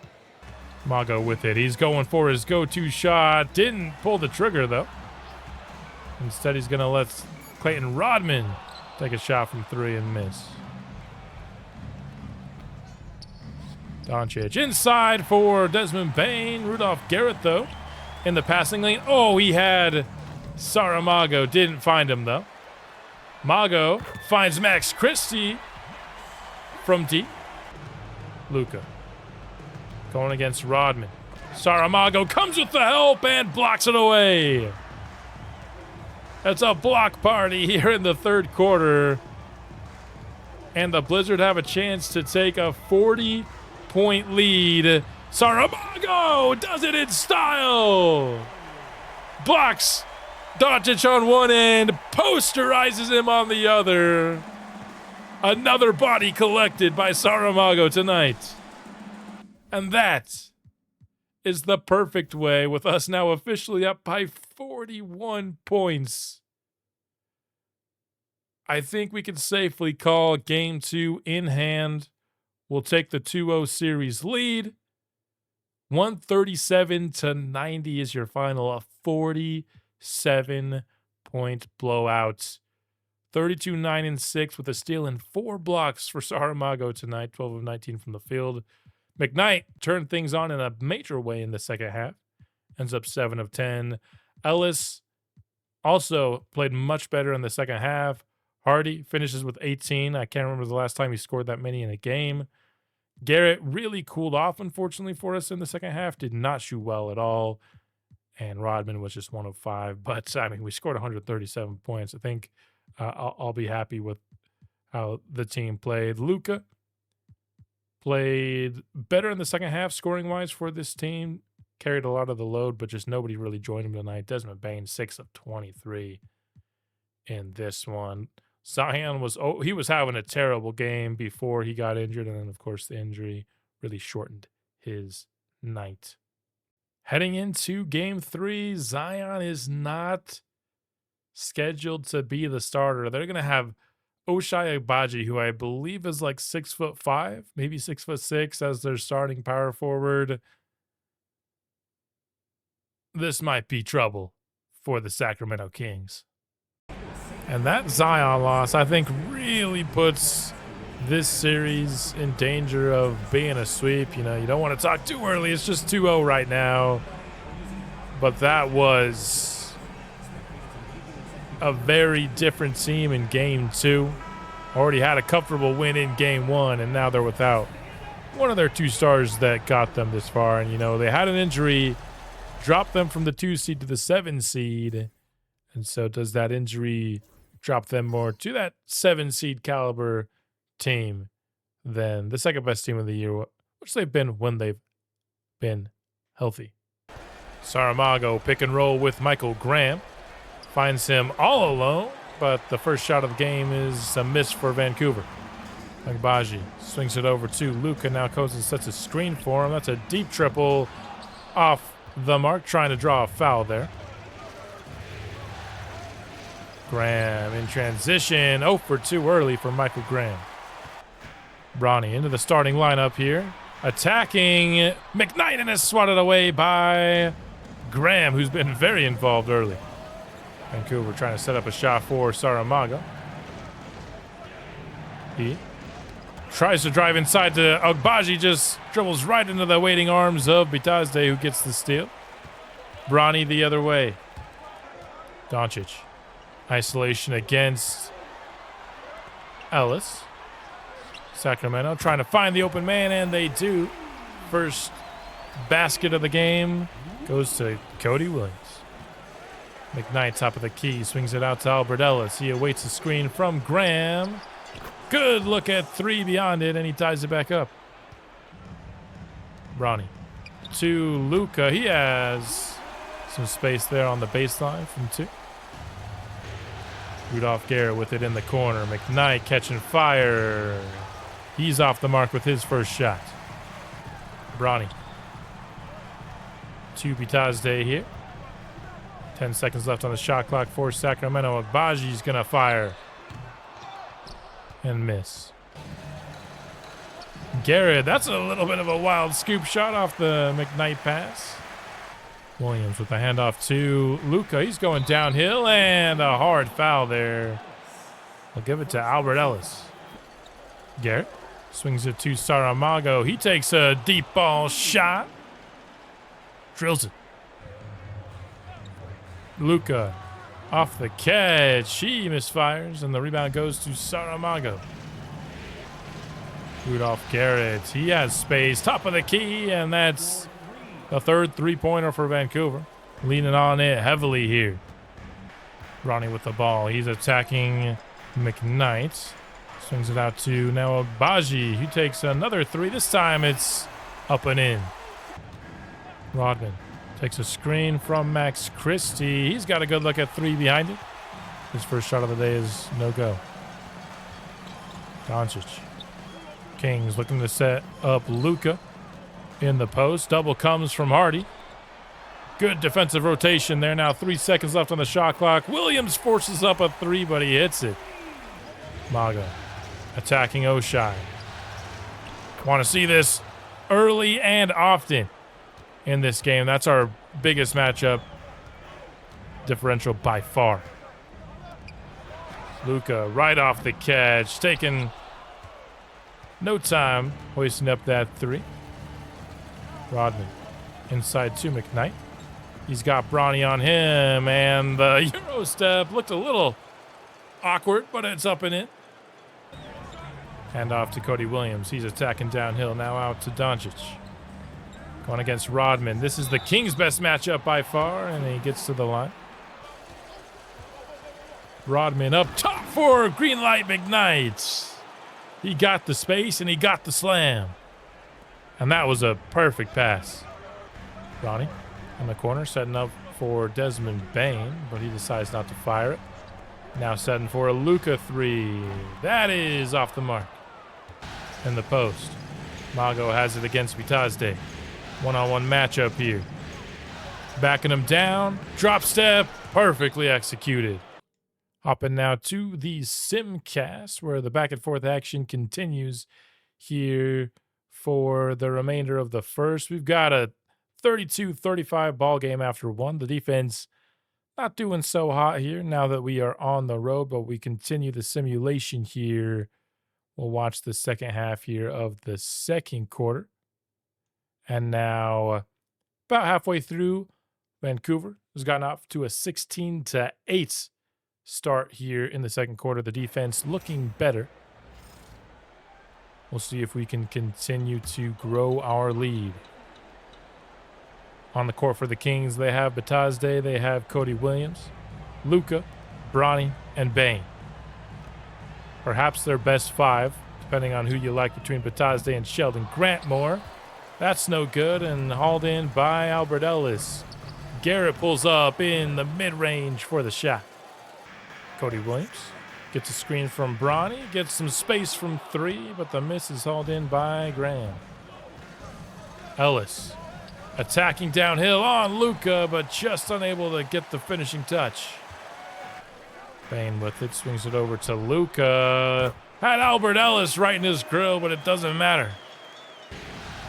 Mago with it. He's going for his go-to shot. Didn't pull the trigger, though. Instead, he's going to let Clayton Rodman take a shot from 3 and miss. Doncic inside for Desmond Bane. Rudolph Garrett, though, in the passing lane. Oh, he had Saramago. Didn't find him, though. Mago finds Max Christie from deep. Luka going against Rodman. Saramago comes with the help and blocks it away. It's a block party here in the third quarter. And the Blizzard have a chance to take a 40-point lead. Saramago does it in style. Blocks Doncic on one end, posterizes him on the other. Another body collected by Saramago tonight. And that is the perfect way, with us now officially up by 41 points. I think we can safely call Game 2 in hand. We'll take the 2-0 series lead. 137-90 is your final. A 47-point blowout. 32-9-6 with a steal and 4 blocks for Saramago tonight. 12 of 19 from the field. McKnight turned things on in a major way in the second half. Ends up 7 of 10. Ellis also played much better in the second half. Hardy finishes with 18. I can't remember the last time he scored that many in a game. Garrett really cooled off, unfortunately, for us in the second half. Did not shoot well at all. And Rodman was just 1 of 5. But, I mean, we scored 137 points. I think I'll be happy with how the team played. Luka played better in the second half, scoring-wise, for this team. Carried a lot of the load, but just nobody really joined him tonight. Desmond Bane, 6 of 23 in this one. Zion was having a terrible game before he got injured, and then, of course, the injury really shortened his night. Heading into Game 3, Zion is not scheduled to be the starter. They're going to have Ochai Agbaji, who I believe is like 6'5", maybe 6'6", as their starting power forward. This might be trouble for the Sacramento Kings. And that Zion loss, I think, really puts this series in danger of being a sweep. You know, you don't want to talk too early. It's just 2-0 right now. But that was a very different team in Game 2. Already had a comfortable win in Game 1, and now they're without one of their 2 stars that got them this far. And, you know, they had an injury drop them from the 2 seed to the 7 seed. And so does that injury drop them more to that 7 seed caliber team than the second best team of the year, which they've been when they've been healthy? Saramago pick and roll with Michael Graham. Finds him all alone, but the first shot of the game is a miss for Vancouver. Agbaji swings it over to Luka. Now Cozen sets a screen for him. That's a deep triple off the mark, trying to draw a foul there. Graham in transition. 0 for 2 early for Michael Graham. Bronny into the starting lineup here. Attacking McKnight, and is swatted away by Graham, who's been very involved early. Vancouver trying to set up a shot for Saramago. He tries to drive inside to Agbaji, just dribbles right into the waiting arms of Bitadze, who gets the steal. Bronny the other way. Doncic. Isolation against Ellis. Sacramento trying to find the open man, and they do. First basket of the game goes to Cody Williams. McKnight, top of the key, swings it out to Albert Ellis. He awaits the screen from Graham. Good look at 3 beyond it, and he ties it back up. Bronny to Luka. He has some space there on the baseline from 2. Rudolph Garrett with it in the corner. McKnight catching fire. He's off the mark with his first shot. Bronny to Bitadze here. 10 seconds left on the shot clock for Sacramento. Agbaji's going to fire and miss. Garrett, that's a little bit of a wild scoop shot off the McKnight pass. Williams with the handoff to Luka. He's going downhill, and a hard foul there. I'll give it to Albert Ellis. Garrett swings it to Saramago. He takes a deep ball shot. Drills it. Luka off the catch. He misfires, and the rebound goes to Saramago. Rudolph Garrett. He has space. Top of the key, and that's the third three-pointer for Vancouver. Leaning on it heavily here. Bronny with the ball. He's attacking McKnight. Swings it out to now Agbaji. He takes another 3. This time it's up and in. Rodman takes a screen from Max Christie. He's got a good look at 3 behind it. His first shot of the day is no go. Doncic. Kings looking to set up Luka in the post. Double comes from Hardy. Good defensive rotation there. Now 3 seconds left on the shot clock. Williams forces up a 3, but he hits it. Maga attacking Oshai. Want to see this early and often in this game. That's our biggest matchup differential by far. Luka right off the catch, taking no time, hoisting up that 3. Rodman inside to McKnight. He's got Bronny on him, and the Euro step looked a little awkward, but it's up and in. Hand off to Cody Williams. He's attacking downhill, now out to Doncic. Going against Rodman. This is the Kings' best matchup by far, and he gets to the line. Rodman up top for green light McKnight. He got the space, and he got the slam. And that was a perfect pass. Bronny in the corner, setting up for Desmond Bain, but he decides not to fire it. Now setting for a Luka 3. That is off the mark. In the post. Mago has it against Bitadze. One-on-one matchup here. Backing him down. Drop step. Perfectly executed. Hopping now to the Simcast, where the back and forth action continues here for the remainder of the first. We've got a 32-35 ball game after 1. The defense not doing so hot here now that we are on the road, but we continue the simulation here. We'll watch the second half here of the second quarter. And now, about halfway through, Vancouver has gotten off to a 16-8 start here in the second quarter. The defense looking better. We'll see if we can continue to grow our lead. On the court for the Kings, they have Batazde, they have Cody Williams, Luka, Bronny, and Bane. Perhaps their best five, depending on who you like between Batazde and Sheldon Grantmore. That's no good, and hauled in by Albert Ellis. Garrett pulls up in the mid-range for the shot. Cody Williams gets a screen from Bronny, gets some space from three, but the miss is hauled in by Graham. Ellis attacking downhill on Luka, but just unable to get the finishing touch. Bane with it, swings it over to Luka. Had Albert Ellis right in his grill, but it doesn't matter.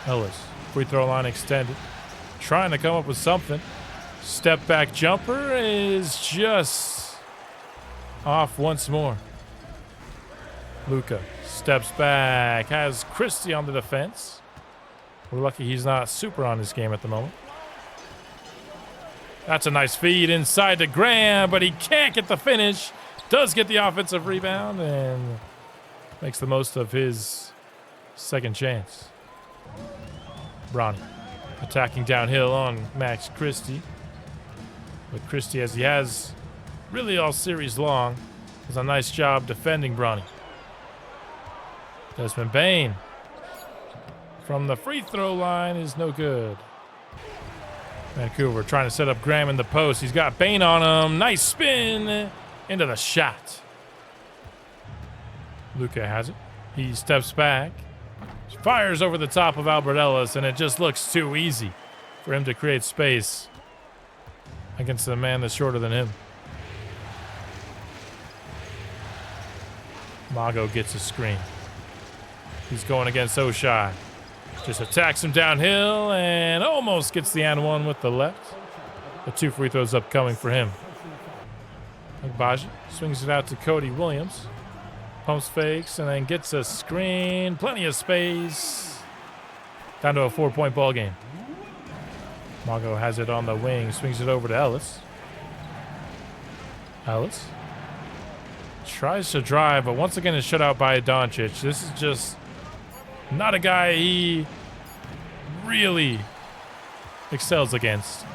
Ellis, free throw line extended, trying to come up with something. Step back jumper is just off once more. Luka steps back, has Christie on the defense. We're lucky he's not super on his game at the moment. That's a nice feed inside to Graham, but he can't get the finish. Does get the offensive rebound and makes the most of his second chance. Bronny attacking downhill on Max Christie. But Christie, as he has really all series long, does a nice job defending Bronny. Desmond Bane from the free throw line is no good. Vancouver trying to set up Graham in the post. He's got Bane on him. Nice spin into the shot. Luka has it. He steps back. Fires over the top of Albert Ellis, and it just looks too easy for him to create space against a man that's shorter than him. Mago gets a screen. He's going against Oshai. Just attacks him downhill and almost gets the and one with the left. The two free throws upcoming for him. Agbaji swings it out to Cody Williams. Pumps fakes and then gets a screen. Plenty of space. Down to a 4-point ball game. Mago has it on the wing. Swings it over to Ellis. Ellis tries to drive, but once again is shut out by Doncic. This is just not a guy he really excels against.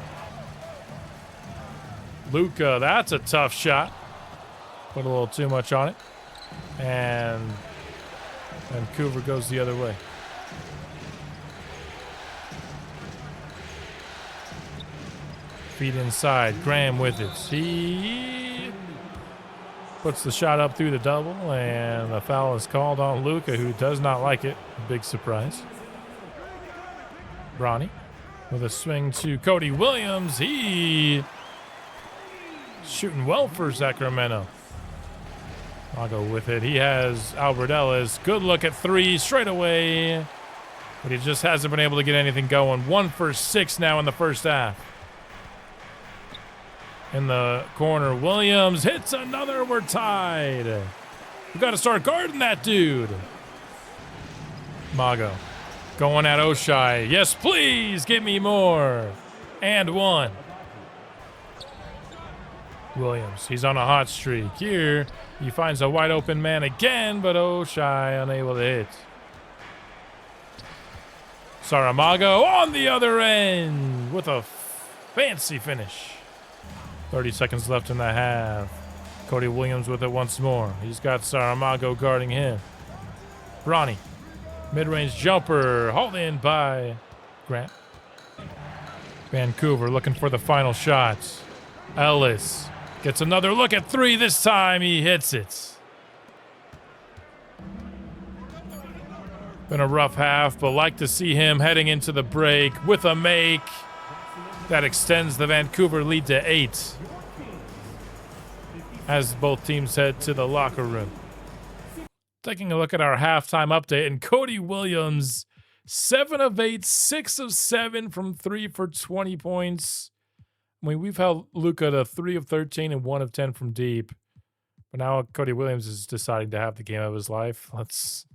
Luka, that's a tough shot. Put a little too much on it. And Vancouver goes the other way. Feet inside. Graham with it. He puts the shot up through the double, and the foul is called on Luka, who does not like it. Big surprise. Bronny with a swing to Cody Williams. He shooting well for Sacramento. I'll go with it. He has Albert Ellis. Good look at three straight away, but he just hasn't been able to get anything going. 1 for 6 now in the first half. In the corner, Williams hits another. We're tied. We got to start guarding that dude. Mago going at Oshai. Yes, please, give me more. And one. Williams, he's on a hot streak. Here, he finds a wide open man again, but Oshai unable to hit. Saramago on the other end with a fancy finish. 30 seconds left in the half. Cody Williams with it once more. He's got Saramago guarding him. Bronny, mid-range jumper, hauled in by Grant. Vancouver looking for the final shots. Ellis gets another look at three. This time he hits it. Been a rough half, but like to see him heading into the break with a make. That extends the Vancouver lead to 8 as both teams head to the locker room. Taking a look at our halftime update, and Cody Williams, 7 of 8, 6 of 7 from 3 for 20 points. I mean, we've held Luka to 3 of 13 and 1 of 10 from deep. But now Cody Williams is deciding to have the game of his life. Let's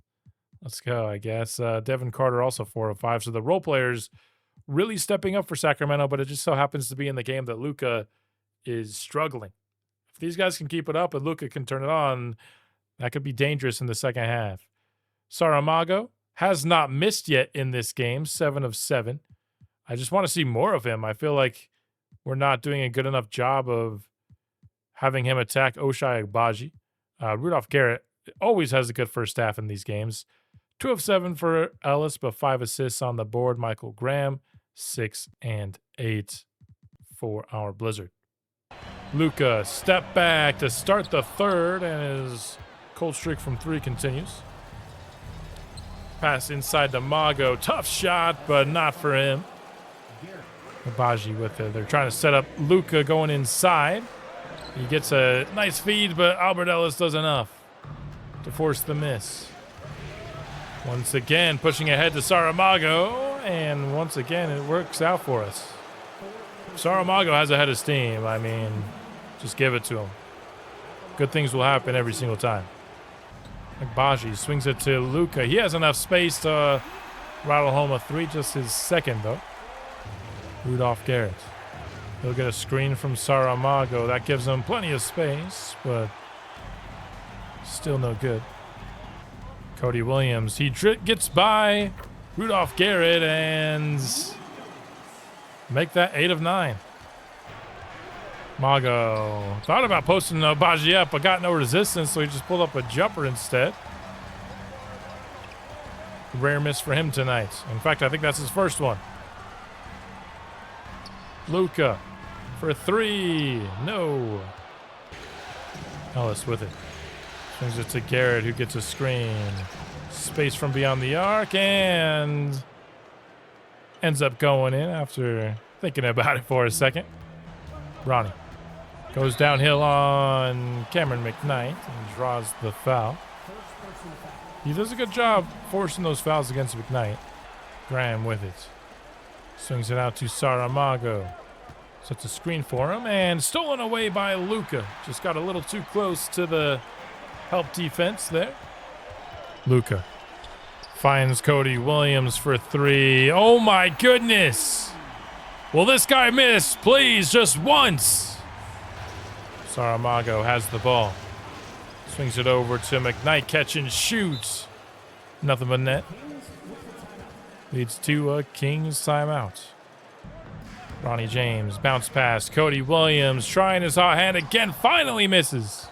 go, I guess. Devin Carter also 4 of 5. So the role players really stepping up for Sacramento, but it just so happens to be in the game that Luka is struggling. If these guys can keep it up and Luka can turn it on, that could be dangerous in the second half. Saramago has not missed yet in this game, 7 of 7. I just want to see more of him. I feel like we're not doing a good enough job of having him attack Oshai Agbaji. Rudolph Garrett always has a good first half in these games. 2 of 7 for Ellis, but 5 assists on the board. Michael Graham, 6 and 8 for our Blizzard. Luka, step back to start the third, and his cold streak from 3 continues. Pass inside to Mago. Tough shot, but not for him. Agbaji with it. They're trying to set up Luka going inside. He gets a nice feed, but Albert Ellis does enough to force the miss. Once again, pushing ahead to Saramago, and once again, it works out for us. Saramago has a head of steam. I mean, just give it to him. Good things will happen every single time. Agbaji swings it to Luka. He has enough space to rattle home a 3, just his second, though. Rudolph Garrett. He'll get a screen from Saramago. That gives him plenty of space, but still no good. Cody Williams. He gets by Rudolph Garrett and make that 8 of 9. Mago thought about posting Agbaji up, but got no resistance, so he just pulled up a jumper instead. Rare miss for him tonight. In fact, I think that's his first one. Luka for 3. No. Ellis with it. Swings it to Garrett, who gets a screen. Space from beyond the arc, and ends up going in after thinking about it for a second. Ronnie goes downhill on Cameron McKnight and draws the foul. He does a good job forcing those fouls against McKnight. Graham with it. Swings it out to Saramago. Sets a screen for him, and stolen away by Luka. Just got a little too close to the help defense there. Luka finds Cody Williams for 3. Oh my goodness! Will this guy miss? Please, just once. Saramago has the ball. Swings it over to McKnight. Catch and shoots. Nothing but net. Leads to a Kings timeout. Ronnie James, bounce pass. Cody Williams trying his hot hand again. Finally misses.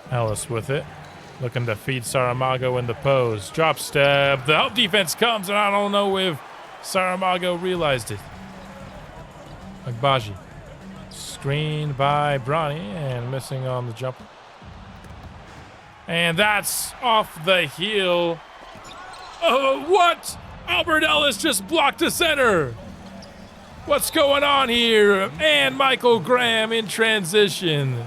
Ellis with it. Looking to feed Saramago in the pose. Drop step. The help defense comes, and I don't know if Saramago realized it. Agbaji. Screened by Bronny and missing on the jumper. And that's off the heel. Oh, what? Albert Ellis just blocked the center. What's going on here? And Michael Graham in transition.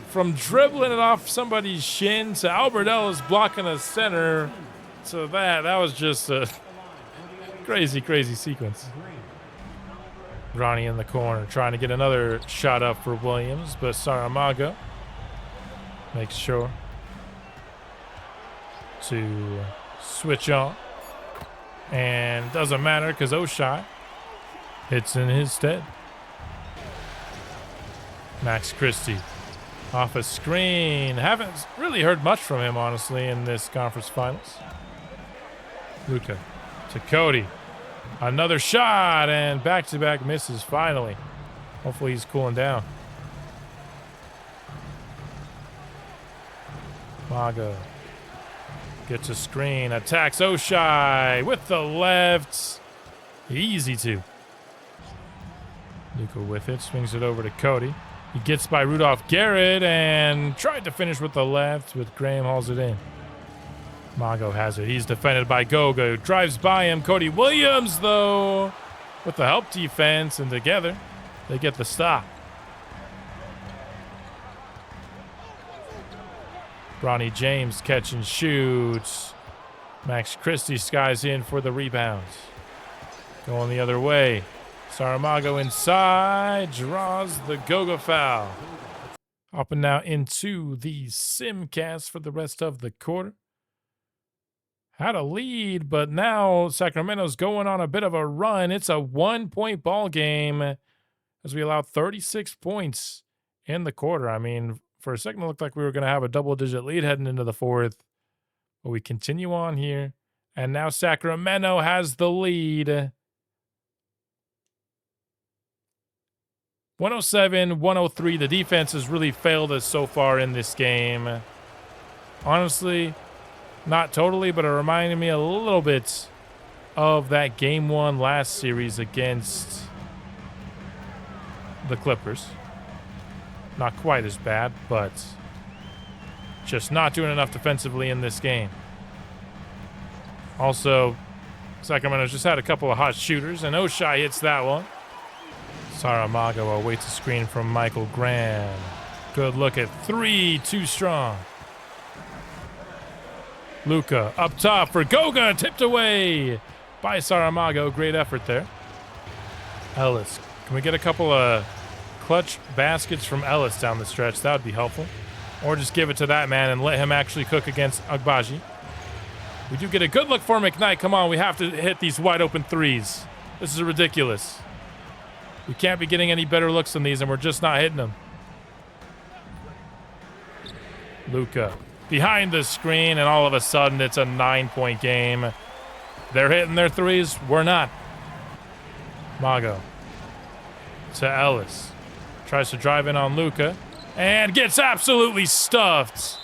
From dribbling it off somebody's shin to Albert Ellis blocking a center to that was just a crazy, crazy sequence. Ronnie in the corner trying to get another shot up for Williams, but Saramago makes sure to switch on. And doesn't matter because Oshai hits in his stead. Max Christie off a screen. Haven't really heard much from him, honestly, in this conference finals. Luka to Cody. Another shot, and back-to-back misses finally. Hopefully he's cooling down. Mago gets a screen, attacks Oshai with the left. Easy to. Luka with it, swings it over to Cody. He gets by Rudolph Garrett and tried to finish with the left, but Graham hauls it in. Mago has it. He's defended by Goga. Drives by him. Cody Williams, though, with the help defense, and together they get the stop. Bronny James catch and shoots. Max Christie skies in for the rebounds. Going the other way. Saramago inside, draws the Goga foul. Hopping now into the simcast for the rest of the quarter. Had a lead, but now Sacramento's going on a bit of a run. It's a 1-point ball game as we allow 36 points in the quarter. I mean, for a second, it looked like we were going to have a double-digit lead heading into the fourth, but we continue on here And now Sacramento has the lead. 107-103. The defense has really failed us so far in this game. Honestly, not totally, but it reminded me a little bit of that game 1 last series against the Clippers. Not quite as bad, but just not doing enough defensively in this game. Also, Sacramento's just had a couple of hot shooters, and Oshai hits that one. Saramago awaits a screen from Michael Graham. Good look at 3, too strong. Luka up top for Goga, tipped away by Saramago. Great effort there. Ellis, can we get a couple of clutch baskets from Ellis down the stretch? That would be helpful. Or just give it to that man and let him actually cook against Agbaji. We do get a good look for McKnight. Come on, we have to hit these wide open threes. This is ridiculous. We can't be getting any better looks than these, and we're just not hitting them. Luka behind the screen, and all of a sudden it's a 9-point game. They're hitting their threes. We're not. Mago to Ellis. Tries to drive in on Luka and gets absolutely stuffed.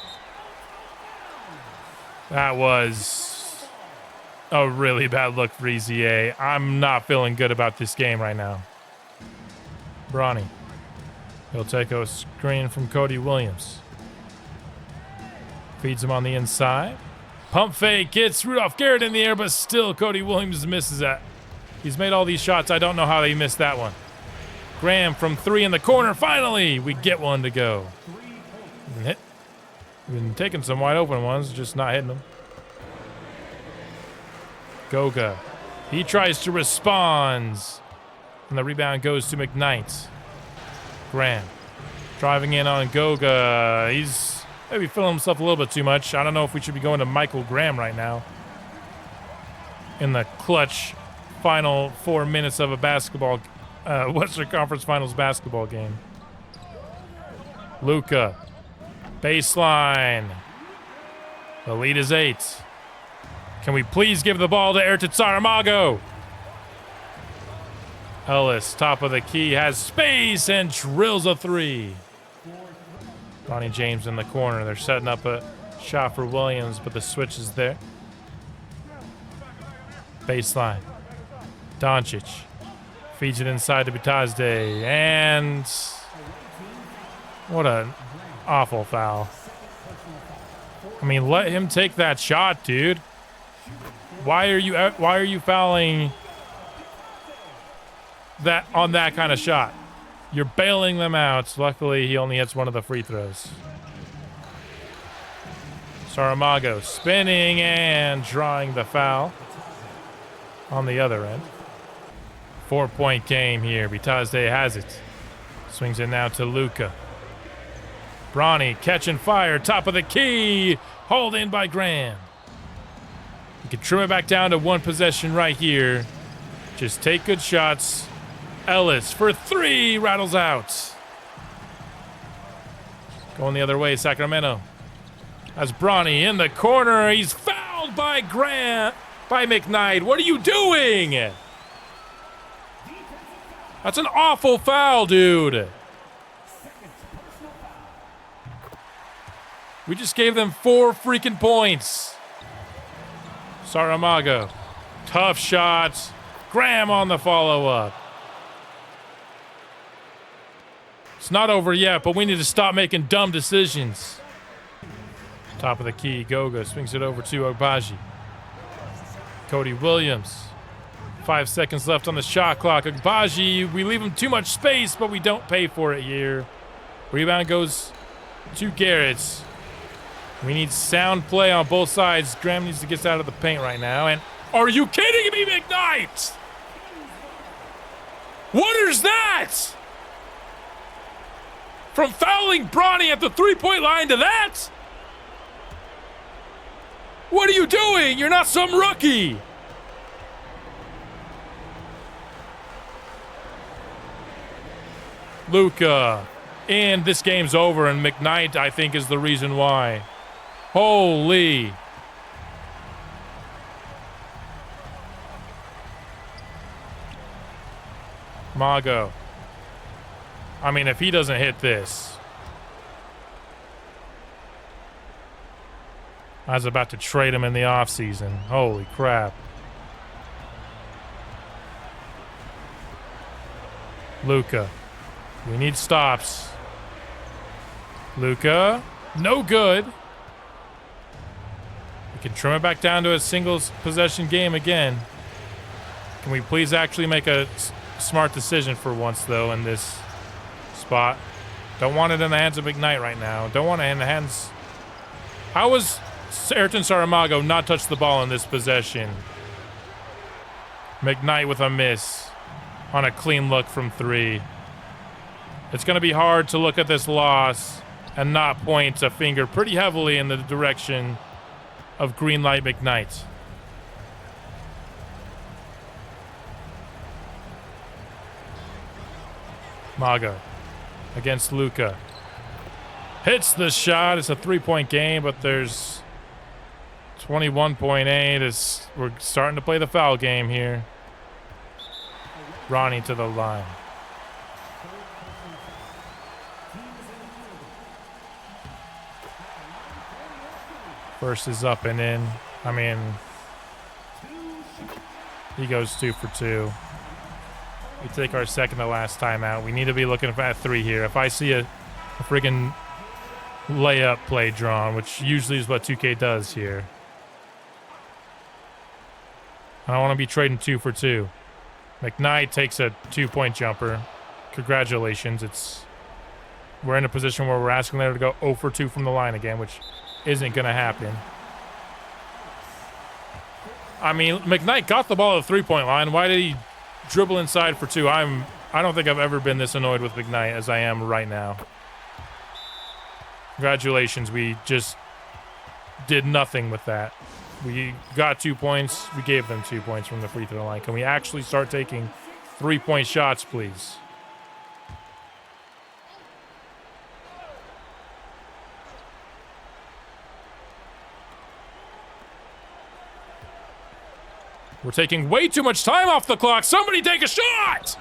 That was a really bad look for EZA. I'm not feeling good about this game right now. Bronny. He'll take a screen from Cody Williams. Feeds him on the inside. Pump fake gets Rudolph Garrett in the air, but still Cody Williams misses that. He's made all these shots. I don't know how he missed that one. Graham from 3 in the corner. Finally, we get one to go. We've been taking some wide open ones, just not hitting them. Goga. He tries to respond. And the rebound goes to McKnight. Graham driving in on Goga. He's maybe feeling himself a little bit too much. I don't know if we should be going to Michael Graham right now. In the clutch final 4 minutes of a basketball, Western Conference Finals basketball game. Luka. Baseline. The lead is 8. Can we please give the ball to Ayrton Saramago? Ellis, top of the key, has space and drills a 3. Ronnie James in the corner. They're setting up a shot for Williams, but the switch is there. Baseline. Doncic feeds it inside to Bitadze, and what an awful foul. I mean, let him take that shot, dude. Why are you fouling that on that kind of shot? You're bailing them out. Luckily, he only hits one of the free throws. Saramago spinning and drawing the foul on the other end. 4-point game here. Bitadze has it. Swings it now to Luka. Bronny catching fire. Top of the key. Hauled in by Graham. You can trim it back down to 1 possession right here. Just take good shots. Ellis for 3, rattles out. Going the other way, Sacramento. That's Bronny in the corner. He's fouled by McKnight. What are you doing? That's an awful foul, dude. We just gave them 4 freaking points. Saramago. Tough shot. Graham on the follow-up. It's not over yet, but we need to stop making dumb decisions. Top of the key, Goga swings it over to Agbaji. Cody Williams. 5 seconds left on the shot clock. Agbaji, we leave him too much space, but we don't pay for it here. Rebound goes to Garrett. We need sound play on both sides. Graham needs to get out of the paint right now. And are you kidding me, McKnight? What is that? From fouling Bronny at the 3-point line to that? What are you doing? You're not some rookie. Luka. And this game's over, and McKnight, I think, is the reason why. Holy. Mago. I mean, if he doesn't hit this. I was about to trade him in the offseason. Holy crap. Luka. We need stops. Luka. No good. We can trim it back down to a singles possession game again. Can we please actually make a smart decision for once, though, in this spot? Don't want it in the hands of McKnight right now. Don't want it in the hands... How was Ayrton Saramago not touch the ball in this possession? McKnight with a miss on a clean look from 3. It's going to be hard to look at this loss and not point a finger pretty heavily in the direction of Greenlight McKnight. Mago against Luka. Hits the shot. It's a 3-point game, but there's 21.8. We're starting to play the foul game here. Ronnie to the line. First is up and in. I mean, he goes 2 for 2. We take our second to last timeout. We need to be looking at 3 here. If I see a friggin' layup play drawn, which usually is what 2K does here, I don't want to be trading 2 for 2. McKnight takes a 2-point jumper. Congratulations. We're in a position where we're asking them to go 0 for 2 from the line again, which isn't going to happen. I mean, McKnight got the ball at the 3-point line. Why did he dribble inside for 2? I don't think I've ever been this annoyed with McKnight as I am right now. Congratulations. We just did nothing with that. We got 2 points. We gave them 2 points from the free throw line. Can we actually start taking 3-point shots, please? We're taking way too much time off the clock. Somebody take a shot!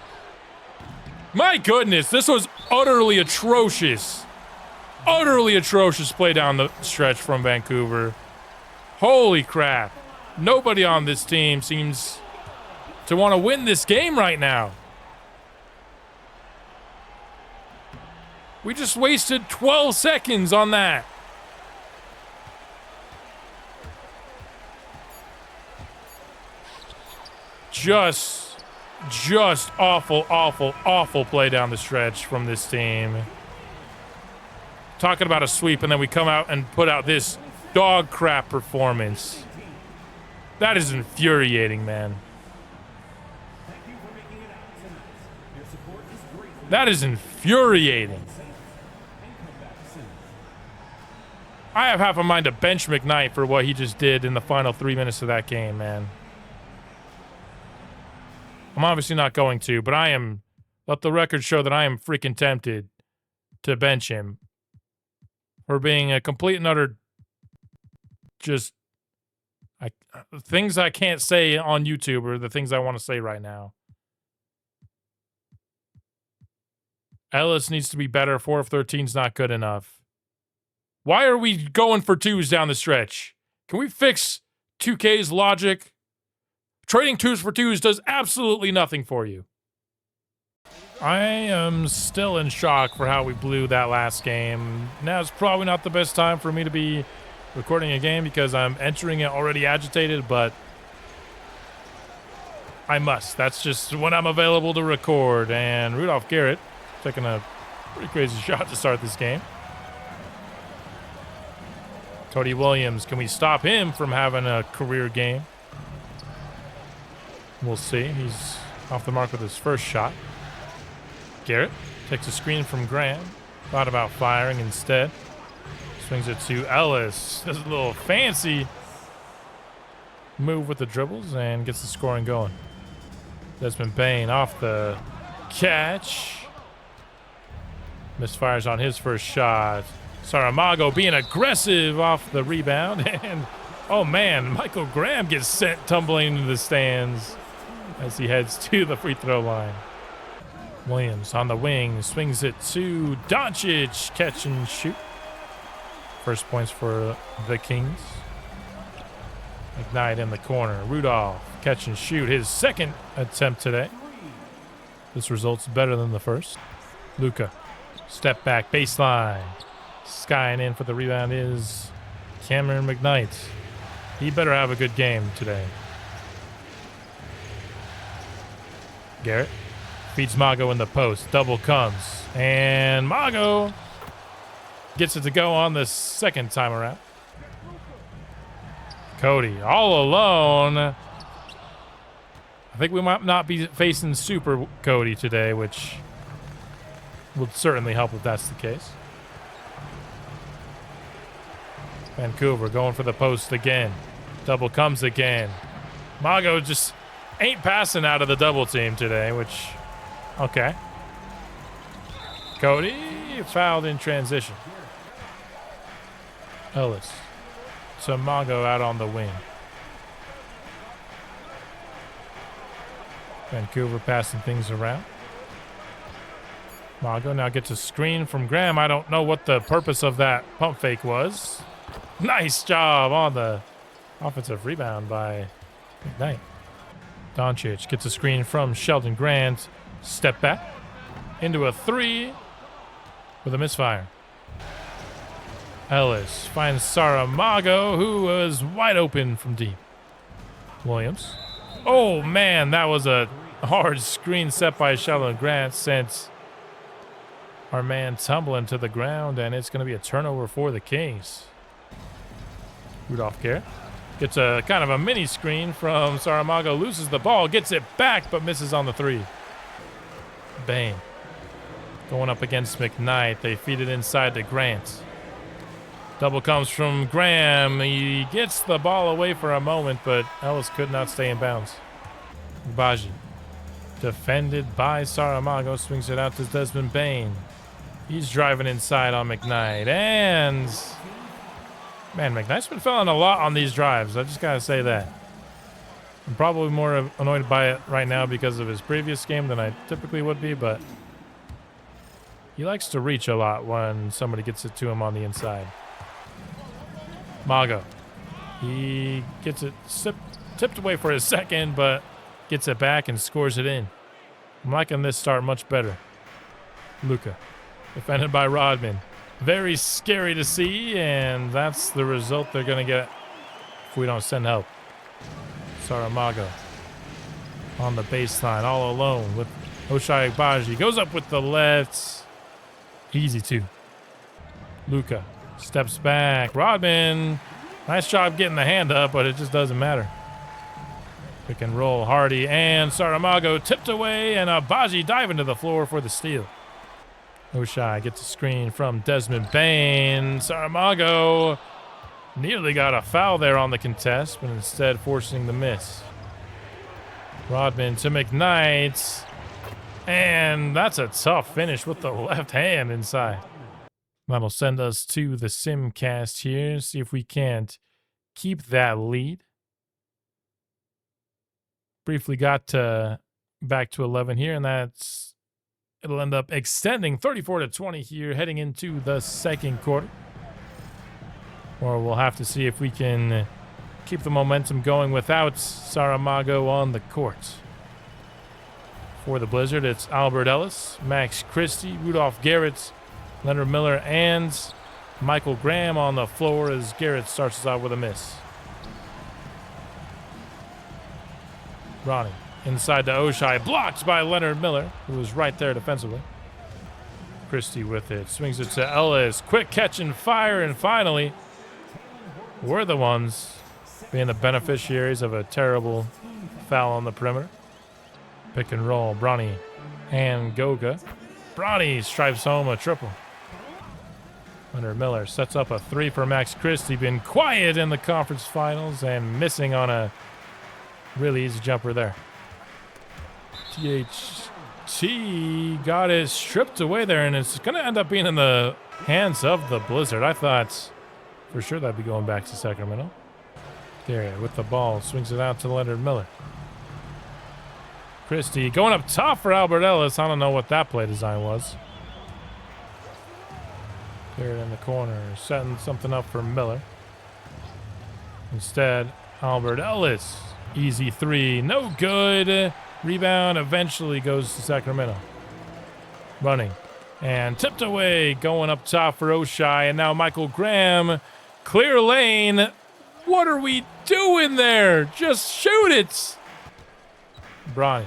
My goodness, this was utterly atrocious. Utterly atrocious play down the stretch from Vancouver. Holy crap. Nobody on this team seems to want to win this game right now. We just wasted 12 seconds on that. Just awful play down the stretch from this team. Talking about a sweep, and then we come out and put out this dog crap performance. That is infuriating, man. That is infuriating. I have half a mind to bench McKnight for what he just did in the final 3 minutes of that game, man. I'm obviously not going to, but I am, let the record show that I am freaking tempted to bench him for being a complete and utter things I can't say on YouTube are the things I want to say right now. Ellis needs to be better. 4 of 13 is not good enough. Why are we going for 2s down the stretch? Can we fix 2K's logic? Trading 2s for 2s does absolutely nothing for you. I am still in shock for how we blew that last game. Now it's probably not the best time for me to be recording a game because I'm entering it already agitated, but I must. That's just when I'm available to record. And Rudolph Garrett taking a pretty crazy shot to start this game. Cody Williams, can we stop him from having a career game? We'll see. He's off the mark with his first shot. Garrett takes a screen from Graham. Thought about firing instead. Swings it to Ellis. Does a little fancy move with the dribbles and gets the scoring going. Desmond Bain off the catch. Misfires on his first shot. Saramago being aggressive off the rebound. And, oh man, Michael Graham gets sent tumbling into the stands as he heads to the free throw line. Williams on the wing, swings it to Doncic, catch and shoot. First points for the Kings. McKnight in the corner. Rudolph, catch and shoot. His second attempt today. This result's better than the first. Luka, step back, baseline. Skying in for the rebound is Cameron McKnight. He better have a good game today. Garrett feeds Mago in the post. Double comes. And Mago gets it to go on the second time around. Cody all alone. I think we might not be facing Super Cody today, which would certainly help if that's the case. Vancouver going for the post again. Double comes again. Mago just ain't passing out of the double team today, which, okay. Cody fouled in transition. Ellis to Mago out on the wing. Vancouver passing things around. Mago now gets a screen from Graham. I don't know what the purpose of that pump fake was. Nice job on the offensive rebound by McKnight. Doncic gets a screen from Sheldon Grant. Step back into a three with a misfire. Ellis finds Saramago, who was wide open from deep. Williams. Oh, man, that was a hard screen set by Sheldon Grant. Sent our man tumbling to the ground, and it's going to be a turnover for the Kings. Rudolph Garrett gets a kind of a mini screen from Saramago, loses the ball, gets it back, but misses on the three. Bain going up against McKnight. They feed it inside to Grant. Double comes from Graham. He gets the ball away for a moment, but Ellis could not stay in bounds. Baji, defended by Saramago, swings it out to Desmond Bain. He's driving inside on McKnight. And, man, McKnight's been fouling a lot on these drives. I just got to say that. I'm probably more annoyed by it right now because of his previous game than I typically would be, but he likes to reach a lot when somebody gets it to him on the inside. Mago. He gets it tipped away for a second, but gets it back and scores it in. I'm liking this start much better. Luka, defended by Rodman. Very scary to see, and that's the result they're going to get if we don't send help. Saramago on the baseline, all alone with Ochai Agbaji. Goes up with the left. Easy two. Luka steps back. Rodman, nice job getting the hand up, but it just doesn't matter. Pick and roll. Hardy and Saramago tipped away, and Agbaji diving to the floor for the steal. Ochai gets a screen from Desmond Bain. Saramago nearly got a foul there on the contest, but instead forcing the miss. Rodman to McKnight. And that's a tough finish with the left hand inside. That'll send us to the Simcast here. See if we can't keep that lead. Briefly got back to 11 here, and it'll end up extending 34-20 here, heading into the second quarter. Or we'll have to see if we can keep the momentum going without Saramago on the court. For the Blizzard, it's Albert Ellis, Max Christie, Rudolph Garrett, Leonard Miller, and Michael Graham on the floor as Garrett starts us out with a miss. Ronnie inside to Ochai, blocked by Leonard Miller, who was right there defensively. Christie with it, swings it to Ellis, quick catch and fire, and finally, we're the ones being the beneficiaries of a terrible foul on the perimeter. Pick and roll, Bronny and Goga. Bronny stripes home a triple. Leonard Miller sets up a three for Max Christie. Been quiet in the conference finals and missing on a really easy jumper there. THT got it stripped away there, and it's going to end up being in the hands of the Blizzard. I thought for sure that'd be going back to Sacramento. There with the ball, swings it out to Leonard Miller. Christie going up top for Albert Ellis. I don't know what that play design was. Garrett in the corner, setting something up for Miller. Instead, Albert Ellis. Easy three, no good. Rebound eventually goes to Sacramento. Running. And tipped away, going up top for Oshai. And now Michael Graham. Clear lane. What are we doing there? Just shoot it. Bronny.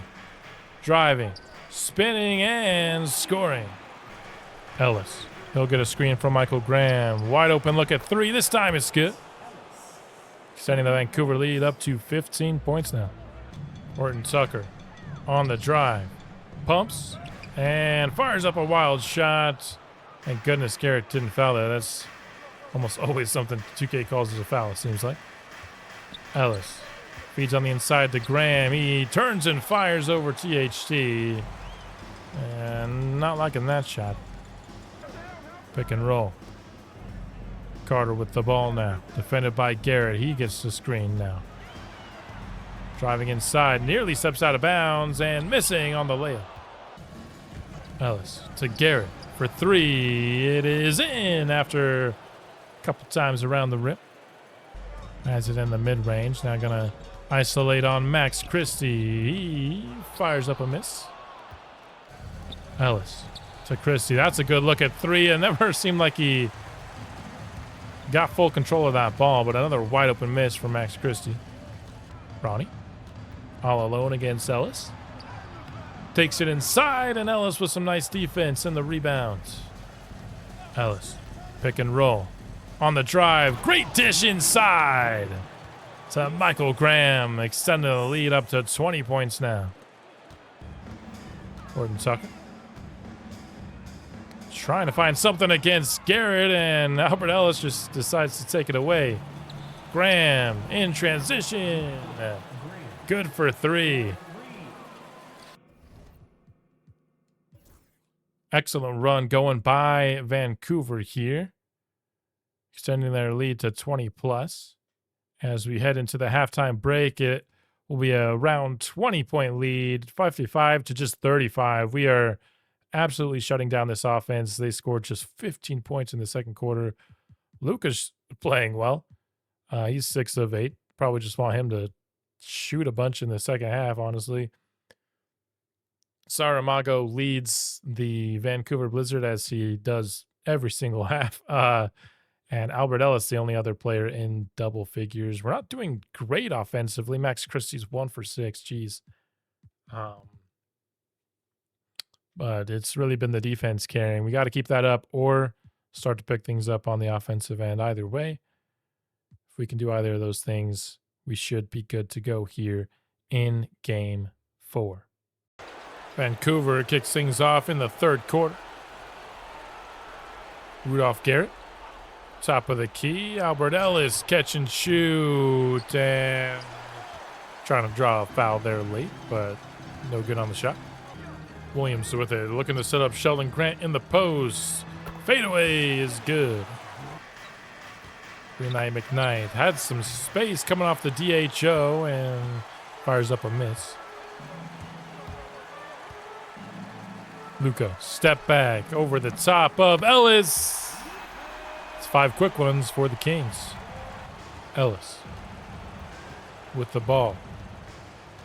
Driving. Spinning and scoring. Ellis. He'll get a screen from Michael Graham. Wide open look at three. This time it's good. Extending the Vancouver lead up to 15 points now. Horton Tucker on the drive. Pumps. And fires up a wild shot. Thank goodness Garrett didn't foul there. That's almost always something 2K calls as a foul, it seems like. Ellis feeds on the inside to Graham. He turns and fires over THT. And not liking that shot. Pick and roll. Carter with the ball now. Defended by Garrett. He gets the screen now. Driving inside. Nearly steps out of bounds and missing on the layup. Ellis to Garrett for three. It is in after a couple times around the rim. Has it in the mid-range. Now going to isolate on Max Christie. He fires up a miss. Ellis to Christie. That's a good look at three. It never seemed like he got full control of that ball, but another wide open miss for Max Christie. Bronny all alone against Ellis. Takes it inside, and Ellis with some nice defense in the rebound. Ellis, pick and roll. On the drive, great dish inside to Michael Graham, extending the lead up to 20 points now. Horton Tucker trying to find something against Garrett, and Albert Ellis just decides to take it away. Graham in transition. Good for three. Excellent run going by Vancouver here. Extending their lead to 20 plus. As we head into the halftime break, it will be a around 20-point lead, 55 to just 35. We are absolutely shutting down this offense. They scored just 15 points in the second quarter. Luka's playing well. He's 6 of 8. Probably just want him to shoot a bunch in the second half, honestly. Saramago leads the Vancouver Blizzard as he does every single half. And Albert Ellis, the only other player in double figures. We're not doing great offensively. Max Christie's 1 for 6. Jeez. But it's really been the defense carrying. We got to keep that up or start to pick things up on the offensive end. Either way, if we can do either of those things, we should be good to go here in Game 4. Vancouver kicks things off in the third quarter. Rudolph Garrett, top of the key. Albert Ellis, catch and shoot. And trying to draw a foul there late, but no good on the shot. Williams with it, looking to set up Sheldon Grant in the post. Fadeaway is good. Renee McKnight had some space coming off the DHO and fires up a miss. Luka, step back over the top of Ellis. It's 5 quick ones for the Kings. Ellis with the ball.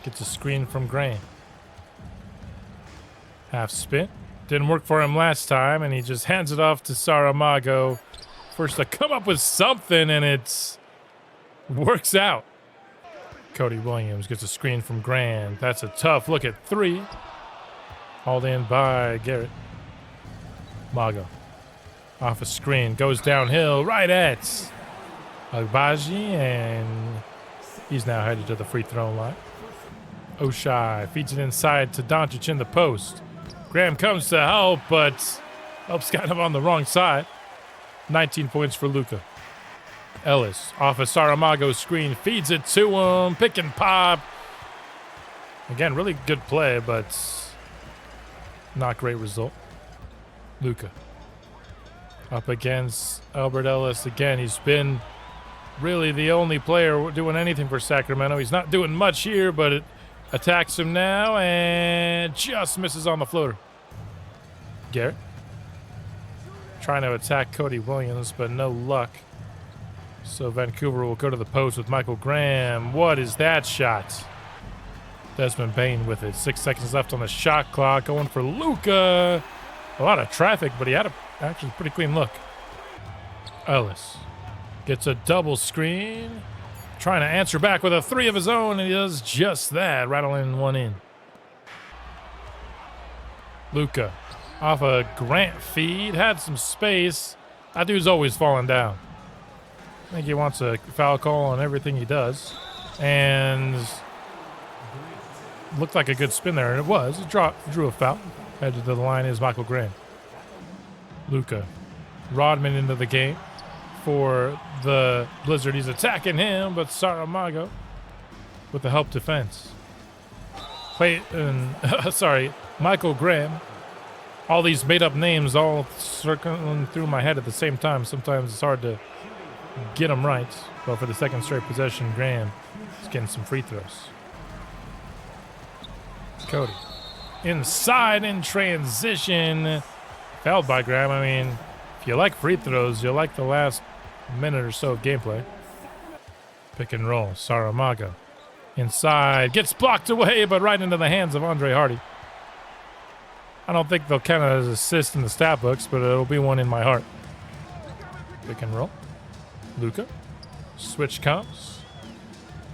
Gets a screen from Graham. Half spin. Didn't work for him last time, and he just hands it off to Saramago. First to come up with something, and it works out. Cody Williams gets a screen from Graham. That's a tough look at three. Hauled in by Garrett. Mago. Off a screen. Goes downhill right at Agbaji, and he's now headed to the free throw line. Oshai feeds it inside to Doncic in the post. Graham comes to help, but help's kind of on the wrong side. 19 points for Luka. Ellis off a Saramago screen. Feeds it to him. Pick and pop. Again, really good play, but not great result. Luka up against Albert Ellis again. He's been really the only player doing anything for Sacramento. He's not doing much here, but Attacks him now and just misses on the floater. Garrett trying to attack Cody Williams, but no luck. So Vancouver will go to the post with Michael Graham. What is that shot? Desmond Bain with it. 6 seconds left on the shot clock. Going for Luka. A lot of traffic, but he had a actually pretty clean look. Ellis gets a double screen. Trying to answer back with a 3 of his own, and he does just that, rattling one in. Luka off a Grant feed, had some space. That dude's always falling down. I think he wants a foul call on everything he does. And looked like a good spin there, and it was. It drew a foul. Headed to the line is Michael Graham. Luka. Rodman into the game for the Blizzard. He's attacking him, but Saramago with the help defense. Michael Graham. All these made-up names all circling through my head at the same time. Sometimes it's hard to get them right. But for the second straight possession, Graham is getting some free throws. Cody. Inside in transition. Fouled by Graham. I mean, if you like free throws, you'll like the last minute or so of gameplay. Pick and roll. Saramago. Inside. Gets blocked away, but right into the hands of Andre Hardy. I don't think they'll count it as assist in the stat books, but it'll be one in my heart. Pick and roll. Luka. Switch comes.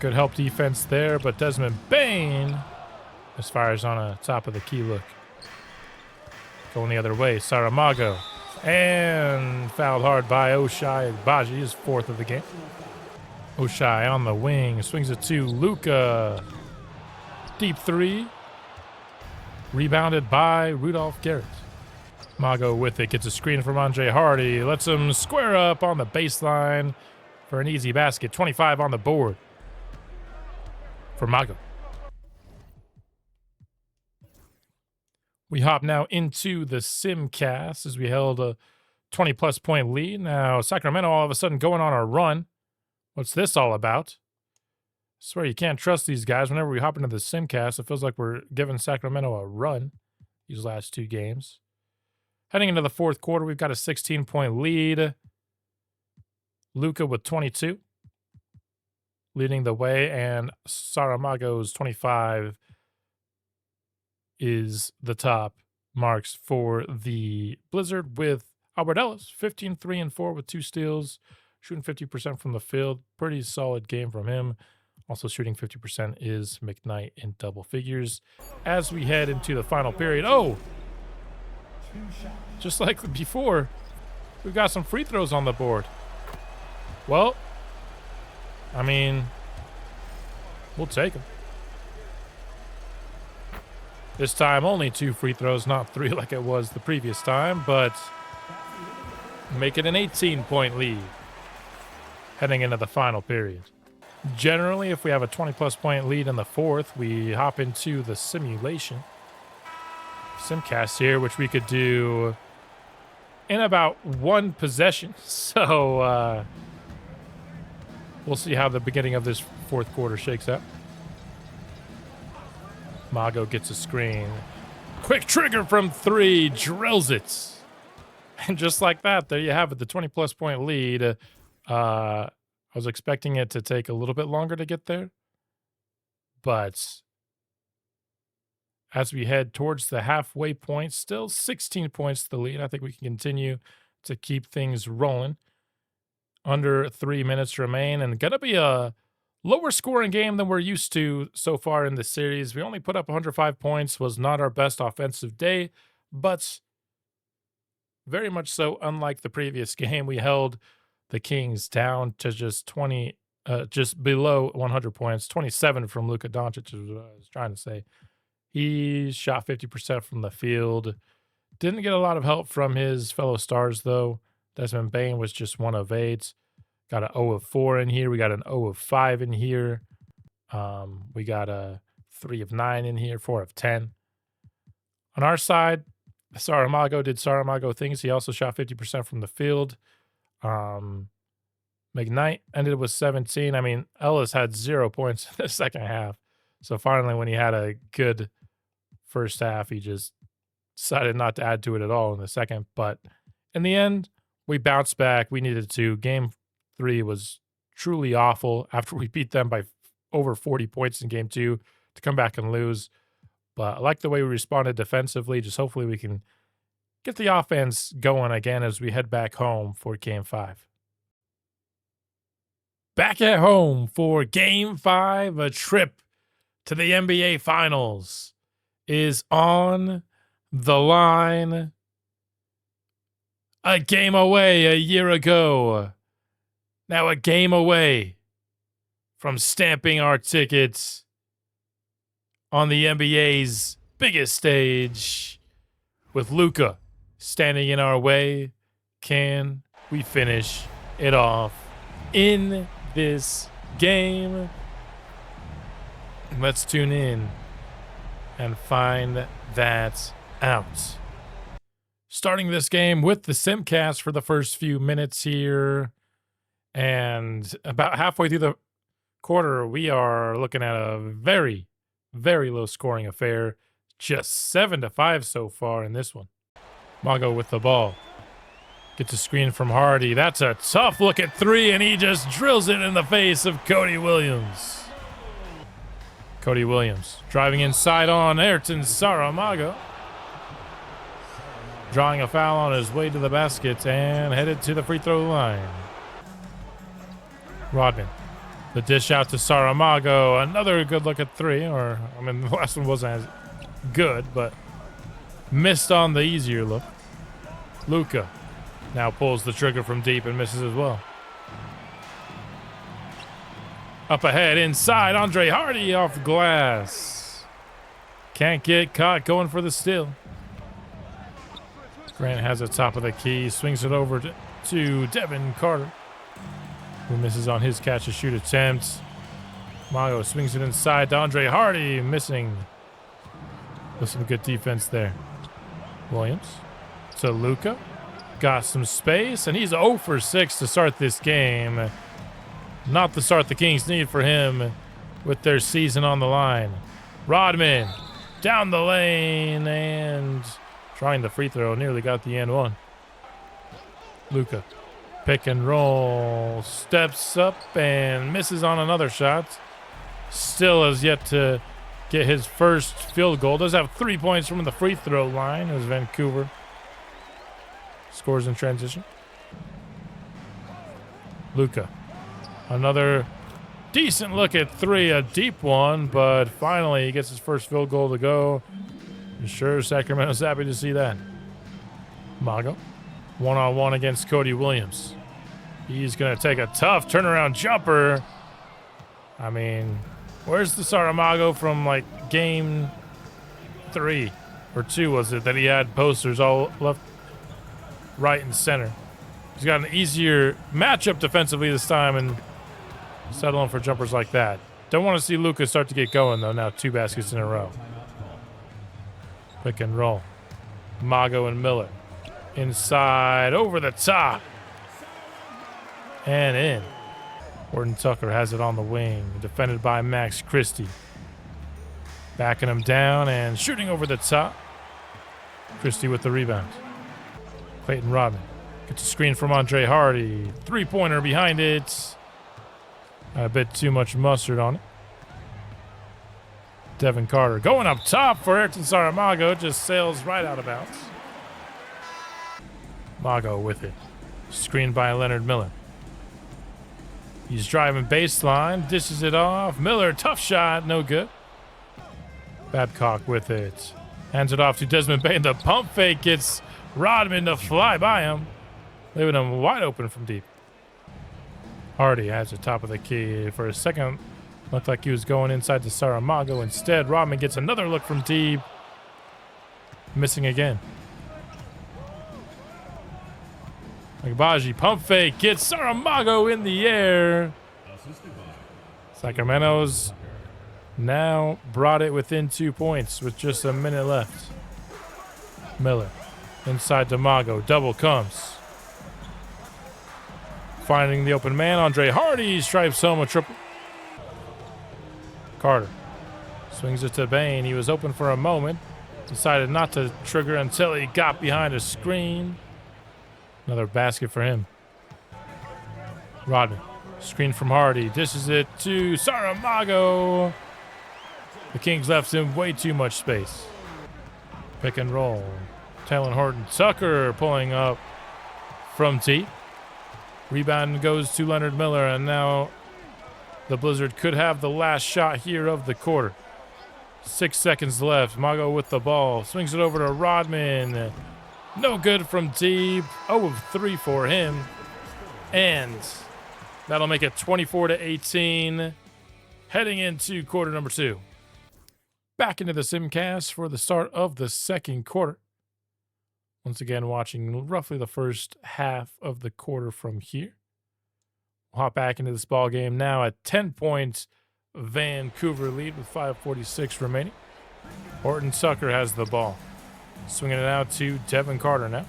Good help defense there, but Desmond Bain misfires on a top of the key look. Going the other way. Saramago. And fouled hard by Oshai Agbaji, his 4th of the game. Oshai on the wing. Swings it to Luka. Deep 3. Rebounded by Rudolph Garrett. Mago with it. Gets a screen from Andre Hardy. Lets him square up on the baseline for an easy basket. 25 on the board for Mago. We hop now into the Simcast as we held a 20-plus point lead. Now Sacramento all of a sudden going on a run. What's this all about? I swear you can't trust these guys. Whenever we hop into the Simcast, it feels like we're giving Sacramento a run these last 2 games. Heading into the 4th quarter, we've got a 16-point lead. Luka with 22 leading the way, and Saramago's 25 is the top marks for the Blizzard, with Albert Ellis 15, 3, and 4 with 2 steals, shooting 50% from the field. Pretty solid game from him. Also shooting 50% is McKnight in double figures. As we head into the final period, just like before, we've got some free throws on the board. Well, I mean, we'll take them. This time only 2 free throws, not 3 like it was the previous time, but make it an 18-point lead heading into the final period. Generally, if we have a 20-plus point lead in the 4th, we hop into the simulation. Simcast here, which we could do in about 1 possession. So we'll see how the beginning of this 4th quarter shakes out. Mago gets a screen. Quick trigger from 3, drills it. And just like that, there you have it, the 20-plus point lead. I was expecting it to take a little bit longer to get there. But as we head towards the halfway point, still 16 points to the lead. I think we can continue to keep things rolling. Under 3 minutes remain, and going to be a lower scoring game than we're used to so far in the series. We only put up 105 points, was not our best offensive day, but very much so unlike the previous game. We held the Kings down to just below 100 points, 27 from Luka Doncic is what I was trying to say. He shot 50% from the field. Didn't get a lot of help from his fellow stars, though. Desmond Bain was just 1 of 8. Got an 0 of 4 in here. We got an 0 of 5 in here. We got a 3 of 9 in here, 4 of 10. On our side, Saramago did Saramago things. He also shot 50% from the field. McKnight ended with 17. I mean, Ellis had 0 points in the second half. So finally, when he had a good first half, he just decided not to add to it at all in the second. But in the end, we bounced back. We needed to. Game 3 was truly awful after we beat them by over 40 points in game 2 to come back and lose. But I like the way we responded defensively. Just hopefully we can get the offense going again as we head back home for game 5. Back at home for game 5, a trip to the NBA Finals is on the line. A game away a year ago. Now a game away from stamping our tickets on the NBA's biggest stage. With Luka standing in our way, can we finish it off in this game? Let's tune in and find that out. Starting this game with the Simcast for the first few minutes here. And about halfway through the quarter, we are looking at a very, very low scoring affair. Just 7-5 so far in this one. Mago with the ball. Gets a screen from Hardy. That's a tough look at 3, and he just drills it in the face of Cody Williams. Cody Williams driving inside on Ayrton Saramago. Drawing a foul on his way to the basket and headed to the free throw line. Rodman. The dish out to Saramago. Another good look at 3. The last one wasn't as good, but missed on the easier look. Luka now pulls the trigger from deep and misses as well. Up ahead, inside, Andre Hardy off glass. Can't get caught going for the steal. Grant has it top of the key, swings it over to Devin Carter, who misses on his catch-and-shoot attempt. Mago swings it inside to Andre Hardy, missing with some good defense there. Williams to Luka. Got some space, and he's 0 for 6 to start this game. Not the start the Kings need for him with their season on the line. Rodman down the lane and trying the free throw. Nearly got the and one. Luka. Pick and roll. Steps up and misses on another shot. Still has yet to get his first field goal. Does have 3 points from the free throw line as Vancouver scores in transition. Luka. Another decent look at 3, a deep one, but finally he gets his first field goal to go. I'm sure Sacramento's happy to see that. Mago. One-on-one against Cody Williams. He's going to take a tough turnaround jumper. I mean, where's the Saramago from like game 3 or 2 was it that he had posters all left, right, and center? He's got an easier matchup defensively this time and settling for jumpers like that. Don't want to see Luka start to get going though. Now 2 baskets in a row. Pick and roll. Mago and Miller. Inside, over the top. And in. Horton Tucker has it on the wing. Defended by Max Christie. Backing him down and shooting over the top. Christie with the rebound. Clayton Rodman. Gets a screen from Andre Hardy. 3-pointer behind it. A bit too much mustard on it. Devin Carter going up top for Ayrton Saramago. Just sails right out of bounds. Mago with it. Screened by Leonard Miller. He's driving baseline. Dishes it off. Miller, tough shot. No good. Babcock with it. Hands it off to Desmond Bane. The pump fake gets Rodman to fly by him. Leaving him wide open from deep. Hardy has the top of the key. For a second, looked like he was going inside to Saramago. Instead, Rodman gets another look from deep. Missing again. Agbaji pump fake gets Saramago in the air. Sacramento's now brought it within 2 points with just a minute left. Miller inside to Mago. Double comes. Finding the open man, Andre Hardy stripes home a triple. Carter Swings it to Bain. He was open for a moment. Decided not to trigger until he got behind a screen. Another basket for him. Rodman. Screen from Hardy. Dishes it to Saramago. The Kings left him way too much space. Pick and roll. Talon Horton Tucker pulling up from deep. Rebound goes to Leonard Miller, and now the Blizzard could have the last shot here of the quarter. 6 seconds left. Mago with the ball. Swings it over to Rodman. No good from deep. 0 of 3 for him. And that'll make it 24-18 heading into quarter number 2. Back into the Simcast for the start of the second quarter. Once again, watching roughly the first half of the quarter from here. We'll hop back into this ball game now at 10-point Vancouver lead with 5:46 remaining. Horton Tucker has the ball. Swinging it out to Devin Carter now.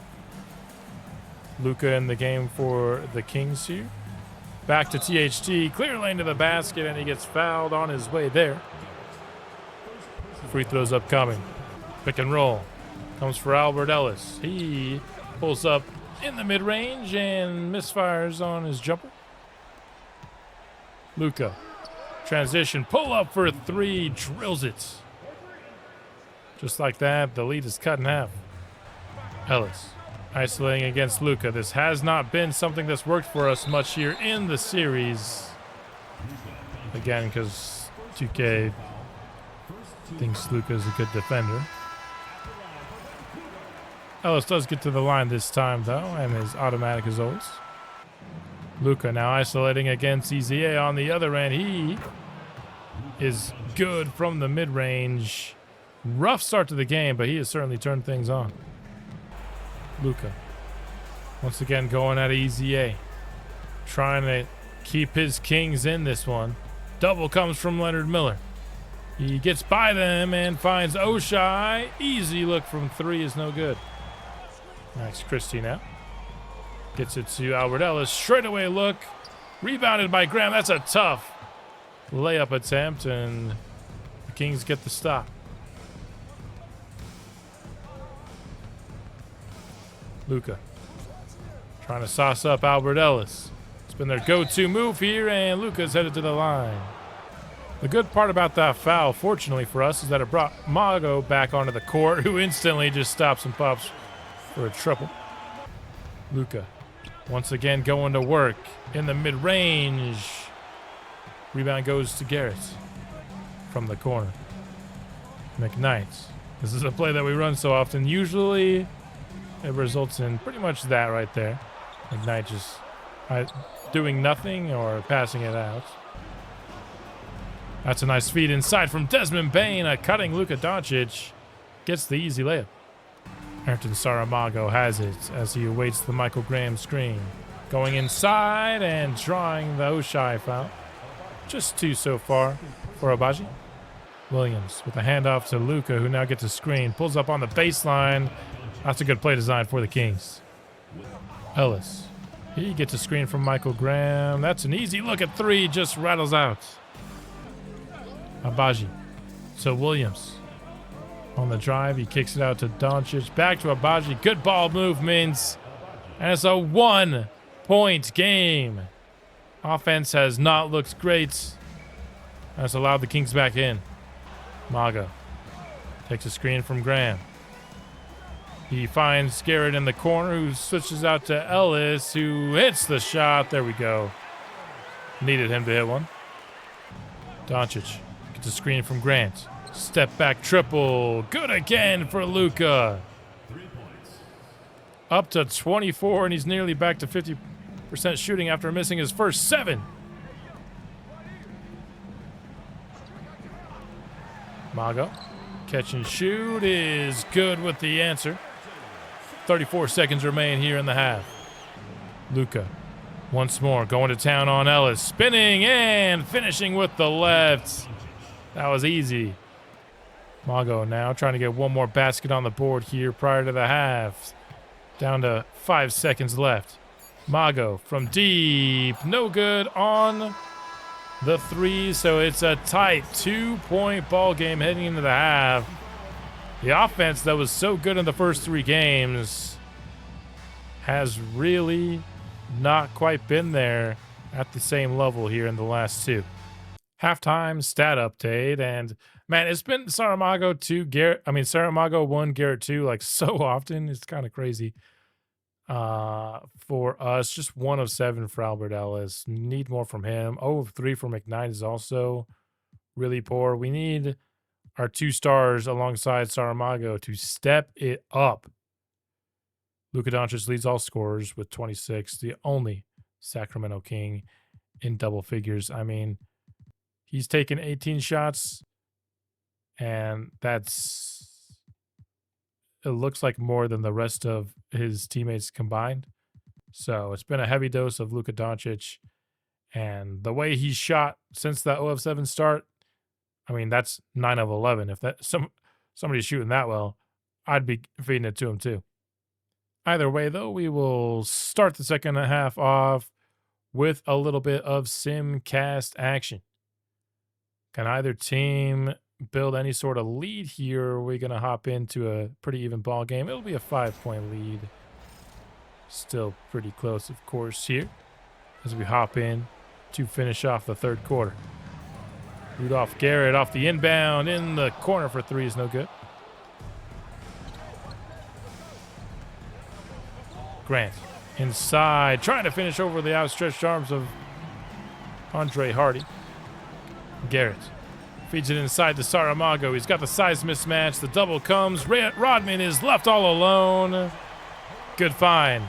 Luka in the game for the Kings here. Back to THT. Clear lane to the basket, and he gets fouled on his way there. Free throws upcoming. Pick and roll. Comes for Albert Ellis. He pulls up in the mid-range and misfires on his jumper. Luka. Transition. Pull up for 3. Drills it. Just like that, the lead is cut in half. Ellis. Isolating against Luka. This has not been something that's worked for us much here in the series. Again, because 2K thinks Luka is a good defender. Ellis does get to the line this time, though, and is automatic as always. Luka now isolating against EZA on the other end. He is good from the mid-range. Rough start to the game, but he has certainly turned things on. Luka once again going at EZA. Trying to keep his Kings in this one. Double comes from Leonard Miller. He gets by them and finds Oshai. Easy look from 3 is no good. Max Christie now. Gets it to Albert Ellis. Straightaway look. Rebounded by Graham. That's a tough layup attempt, and the Kings get the stop. Luka trying to sauce up Albert Ellis. It's been their go-to move here, and Luka's headed to the line. The good part about that foul, fortunately for us, is that it brought Mago back onto the court, who instantly just stops and pops for a triple. Luka once again going to work in the mid-range. Rebound goes to Garrett from the corner. McKnight. This is a play that we run so often. Usually it results in pretty much that right there. McKnight just doing nothing or passing it out. That's a nice feed inside from Desmond Bain. A cutting Luka Doncic gets the easy layup. Ayrton Saramago has it as he awaits the Michael Graham screen. Going inside and drawing the Oshai foul. Just 2 so far for Abaji. Williams with a handoff to Luka, who now gets a screen. Pulls up on the baseline. That's a good play design for the Kings. Ellis. He gets a screen from Michael Graham. That's an easy look at 3. Just rattles out. Abaji. So Williams. On the drive, he kicks it out to Doncic. Back to Abaji. Good ball movements. And it's a 1-point game. Offense has not looked great. That's allowed the Kings back in. Mago takes a screen from Graham. He finds Garrett in the corner, who switches out to Ellis, who hits the shot. There we go. Needed him to hit one. Doncic gets a screen from Grant. Step back triple. Good again for Luka. Up to 24, and he's nearly back to 50% shooting after missing his first 7. Mago. Catch and shoot is good with the answer. 34 seconds remain here in the half. Luka once more going to town on Ellis. Spinning and finishing with the left. That was easy. Mago now trying to get one more basket on the board here prior to the half. Down to 5 seconds left. Mago from deep. No good on the three, so it's a tight 2-point ball game heading into the half. The offense that was so good in the first 3 games has really not quite been there at the same level here in the last 2. Halftime stat update, and man, it's been Saramago 2, Saramago 1, Garrett 2, like so often. It's kind of crazy. For us, just 1 of 7 for Albert Ellis. Need more from him. 0 of 3 for McKnight is also really poor. We need our 2 stars alongside Saramago to step it up. Luka Doncic leads all scorers with 26, the only Sacramento King in double figures. I mean, he's taken 18 shots, and it looks like more than the rest of his teammates combined. So it's been a heavy dose of Luka Doncic, and the way he's shot since that 0 of 7 start, I mean, that's 9 of 11. If somebody's shooting that well, I'd be feeding it to him too. Either way, though, we will start the second half off with a little bit of simcast action. Can either team build any sort of lead here? Or are we going to hop into a pretty even ball game? It'll be a 5-point lead. Still pretty close, of course, here as we hop in to finish off the third quarter. Rudolph Garrett off the inbound in the corner for 3 is no good. Grant inside, trying to finish over the outstretched arms of Andre Hardy. Garrett feeds it inside to Saramago. He's got the size mismatch. The double comes. Rodman is left all alone. Good find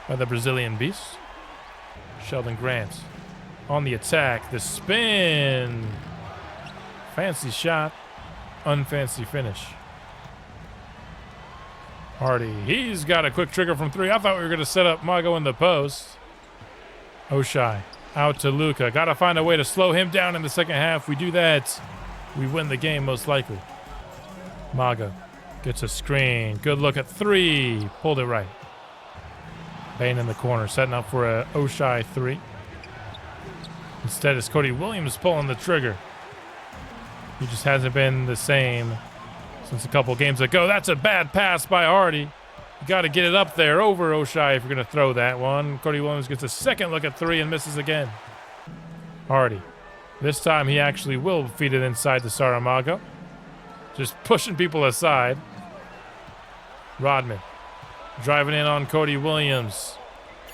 by the Brazilian beast. Sheldon Grant on the attack. The spin. Fancy shot. Unfancy finish. Hardy. He's got a quick trigger from 3. I thought we were going to set up Mago in the post. Oshai. Out to Luka. Got to find a way to slow him down in the second half. We do that, we win the game most likely. Mago gets a screen. Good look at 3. Pulled it right. Bane in the corner, setting up for a Oshai 3. Instead, it's Cody Williams pulling the trigger. He just hasn't been the same since a couple games ago. That's a bad pass by Hardy. You got to get it up there over Oshai if you're going to throw that one. Cody Williams gets a second look at 3 and misses again. Hardy. This time he actually will feed it inside to Saramago. Just pushing people aside. Rodman driving in on Cody Williams.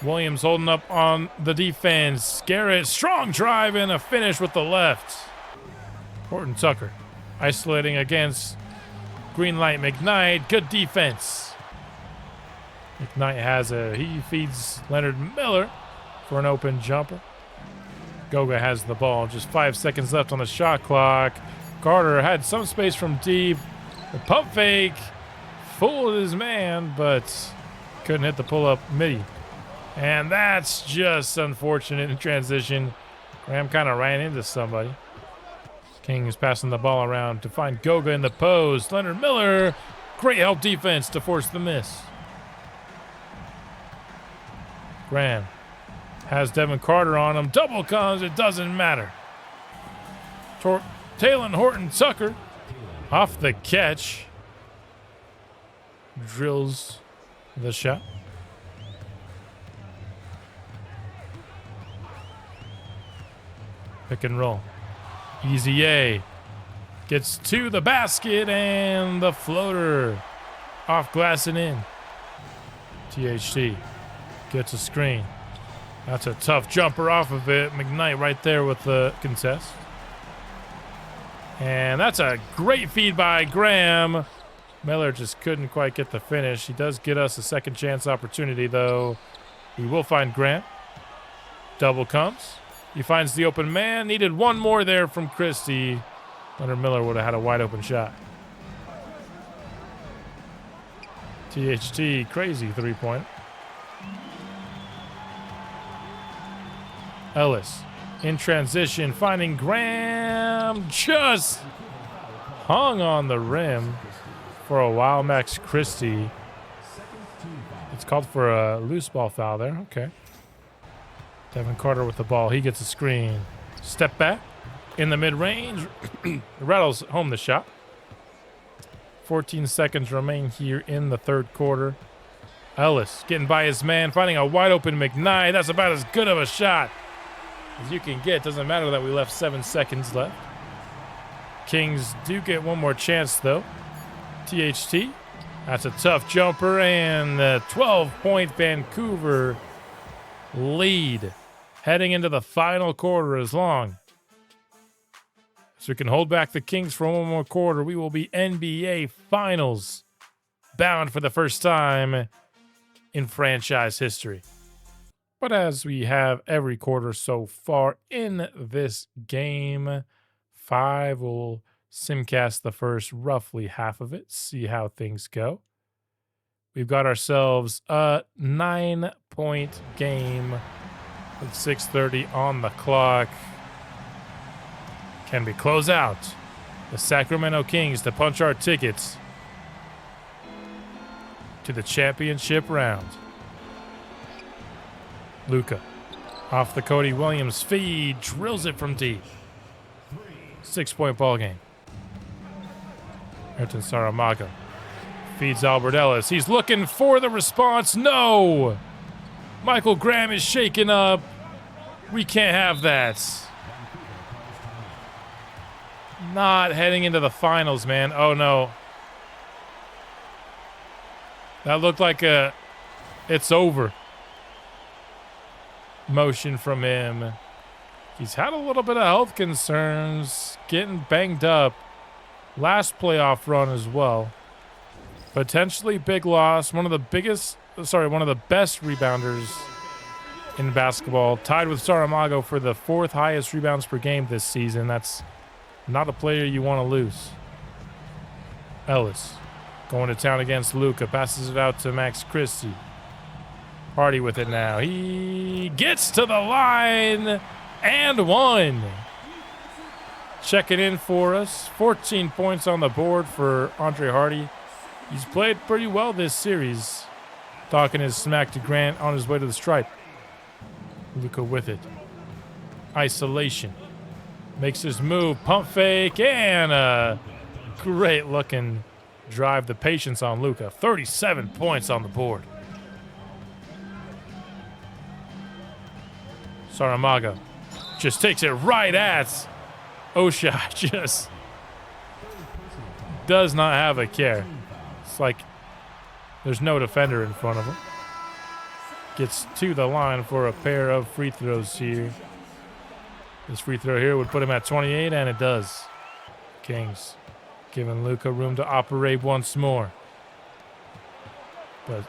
Williams holding up on the defense. Garrett, strong drive and a finish with the left. Horton Tucker isolating against Greenlight McKnight. Good defense. McKnight he feeds Leonard Miller for an open jumper. Goga has the ball. Just 5 seconds left on the shot clock. Carter had some space from deep. The pump fake fooled his man, but couldn't hit the pull-up midi. And that's just unfortunate in transition. Graham kind of ran into somebody. King is passing the ball around to find Goga in the post. Leonard Miller, great help defense to force the miss. Graham has Devin Carter on him. Double comes. It doesn't matter. Talon Horton Tucker off the catch. Drills the shot. Pick and roll. Easy A. Gets to the basket and the floater off glass and in. THT. Gets a screen. That's a tough jumper off of it. McKnight right there with the contest. And that's a great feed by Graham. Miller just couldn't quite get the finish. He does get us a second chance opportunity, though. We will find Grant. Double comes. He finds the open man. Needed one more there from Christie. Leonard Miller would have had a wide open shot. THT, crazy 3-point. Ellis in transition, finding Graham, just hung on the rim for a while. Max Christie. It's called for a loose ball foul there. Okay. Devin Carter with the ball. He gets a screen. Step back in the mid-range. Rattles home the shot. 14 seconds remain here in the third quarter. Ellis getting by his man, finding a wide-open McKnight. That's about as good of a shot as you can get. Doesn't matter that we left 7 seconds left. Kings do get one more chance, though. THT. That's a tough jumper, and the 12-point Vancouver lead heading into the final quarter is long. So we can hold back the Kings for one more quarter. We will be NBA Finals bound for the first time in franchise history. But as we have every quarter so far in this game, 5 will simcast the first roughly half of it, see how things go. We've got ourselves a 9-point game with 6:30 on the clock. Can we close out the Sacramento Kings to punch our tickets to the championship round? Luka off the Cody Williams feed, drills it from deep. 6-point ball game. Ayrton Saramago feeds Albert Ellis. He's looking for the response. No! Michael Graham is shaken up. We can't have that. Not heading into the finals, man. Oh, no. That looked like a it's over motion from him. He's had a little bit of health concerns, getting banged up. Last playoff run as well. Potentially big loss. One of the best rebounders in basketball. Tied with Saramago for the 4th highest rebounds per game this season. That's not a player you want to lose. Ellis going to town against Luka. Passes it out to Max Christie. Hardy with it now. He gets to the line and one. Checking in for us. 14 points on the board for Andre Hardy. He's played pretty well this series. Talking his smack to Grant on his way to the stripe. Luka with it. Isolation. Makes his move. Pump fake and a great looking drive. The patience on Luka. 37 points on the board. Saramago just takes it right at Osha. Just does not have a care. It's like there's no defender in front of him. Gets to the line for a pair of free throws here. This free throw here would put him at 28, and it does. Kings giving Luka room to operate once more. But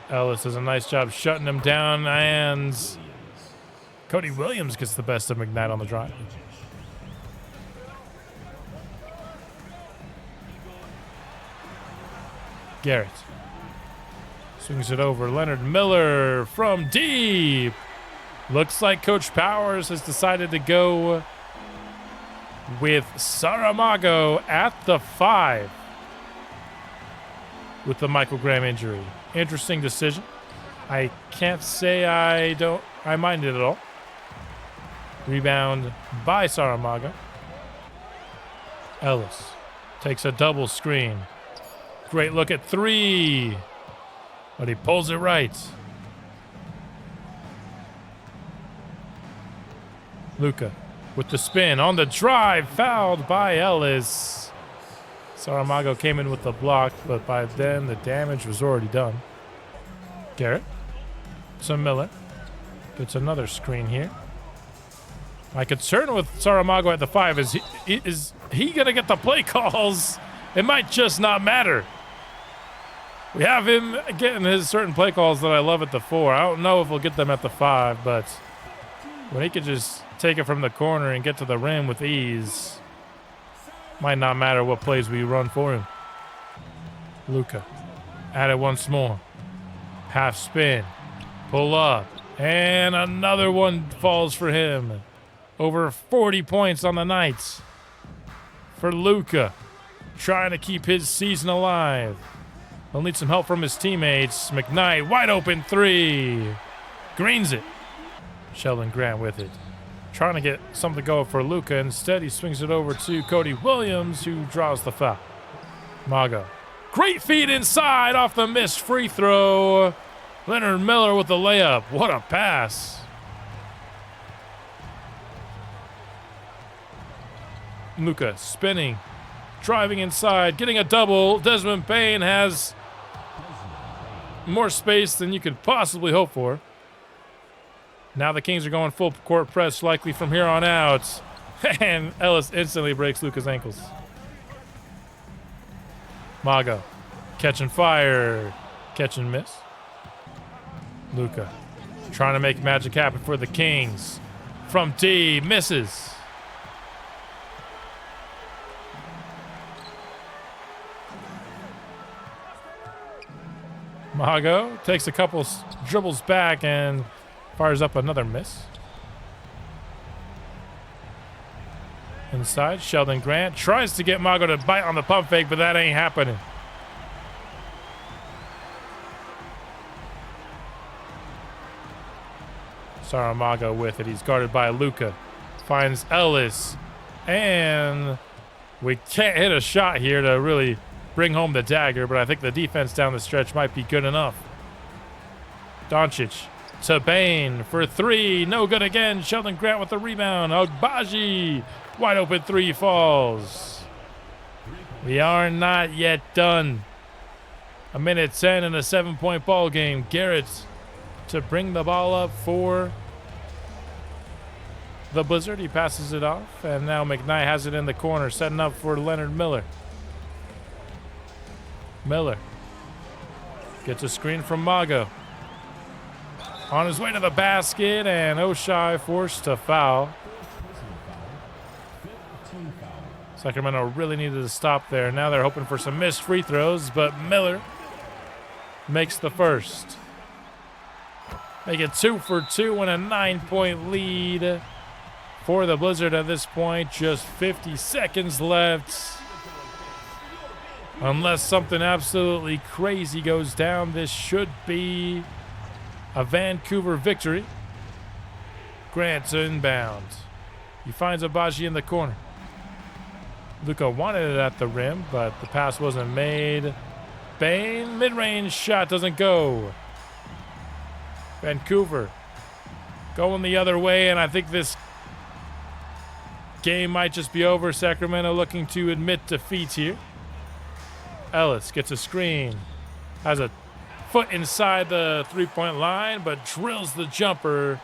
Ellis does a nice job shutting him down, and Cody Williams gets the best of McKnight on the drive. Garrett swings it over. Leonard Miller from deep. Looks like Coach Powers has decided to go with Saramago at the 5 with the Michael Graham injury. Interesting decision. I can't say I mind it at all. Rebound by Saramago. Ellis takes a double screen. Great look at 3. But he pulls it right. Luka with the spin on the drive. Fouled by Ellis. Saramago came in with the block, but by then the damage was already done. Garrett. To Miller. Gets another screen here. My concern with Saramago at the 5 is he going to get the play calls? It might just not matter. We have him getting his certain play calls that I love at the 4. I don't know if we'll get them at the 5, but when he could just take it from the corner and get to the rim with ease, might not matter what plays we run for him. Luka at it once more. Half spin. Pull up. And another one falls for him. Over 40 points on the night for Luka. Trying to keep his season alive. He'll need some help from his teammates. McKnight, wide open 3. Greens it. Sheldon Grant with it. Trying to get something going for Luka. Instead, he swings it over to Cody Williams, who draws the foul. Mago. Great feed inside off the missed free throw. Leonard Miller with the layup. What a pass. Luka spinning. Driving inside. Getting a double. Desmond Bane has more space than you could possibly hope for. Now the Kings are going full court press likely from here on out. And Ellis instantly breaks Luka's ankles. Mago. Catch and fire. Catch and miss. Luka trying to make magic happen for the Kings. From D. Misses. Mago takes a couple dribbles back and fires up another miss. Inside, Sheldon Grant tries to get Mago to bite on the pump fake, but that ain't happening. Saramago with it. He's guarded by Luka. Finds Ellis. And we can't hit a shot here to really bring home the dagger, but I think the defense down the stretch might be good enough. Doncic to Bane for three. No good again. Sheldon Grant with the rebound. Agbaji. Wide open three falls. We are not yet done. 1:10 in a 7-point ball game. Garrett to bring the ball up for the Blizzard. He passes it off, and now McKnight has it in the corner, setting up for Leonard Miller. Miller gets a screen from Mago. On his way to the basket, and Oshai forced to foul. Sacramento really needed to stop there. Now they're hoping for some missed free throws, but Miller makes the first. Make it 2 for 2 and a 9-point lead for the Blizzard at this point. Just 50 seconds left. Unless something absolutely crazy goes down, this should be a Vancouver victory. Grant's inbound. He finds Agbaji in the corner. Luka wanted it at the rim, but the pass wasn't made. Bane, mid-range shot doesn't go. Vancouver going the other way, and I think this game might just be over. Sacramento looking to admit defeat here. Ellis gets a screen. Has a foot inside the three-point line, but drills the jumper,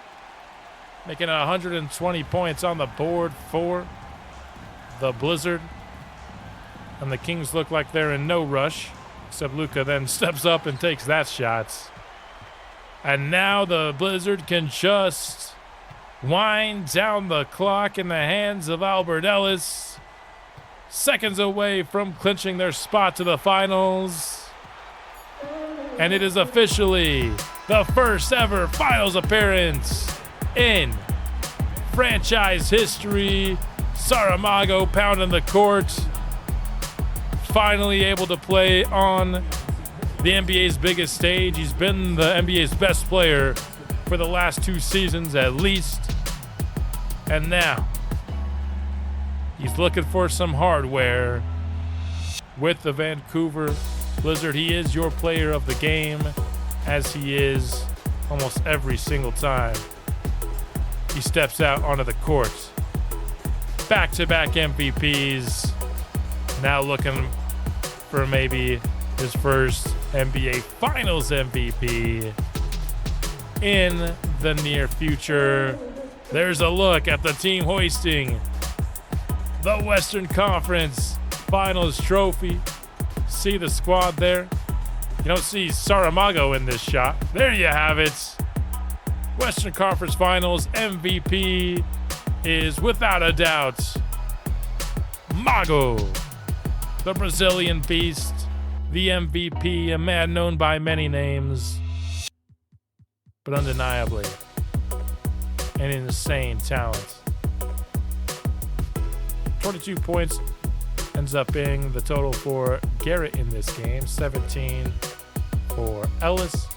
making 120 points on the board for the Blizzard. And the Kings look like they're in no rush, except Luka then steps up and takes that shot. And now the Blizzard can just wind down the clock in the hands of Albert Ellis. Seconds away from clinching their spot to the finals. And it is officially the first ever finals appearance in franchise history. Saramago pounding the court. Finally able to play on the NBA's biggest stage. He's been the NBA's best player for the last 2 seasons at least. And now he's looking for some hardware with the Vancouver Blizzard. He is your player of the game, as he is almost every single time he steps out onto the court. Back-to-back MVPs. Now looking for maybe his first NBA Finals MVP in the near future. There's a look at the team hoisting the Western Conference Finals trophy. See the squad there? You don't see Saramago in this shot. There you have it. Western Conference Finals MVP is without a doubt Mago, the Brazilian beast, the MVP, a man known by many names, but undeniably an insane talent. 22 points ends up being the total for Garrett in this game. 17 for Ellis.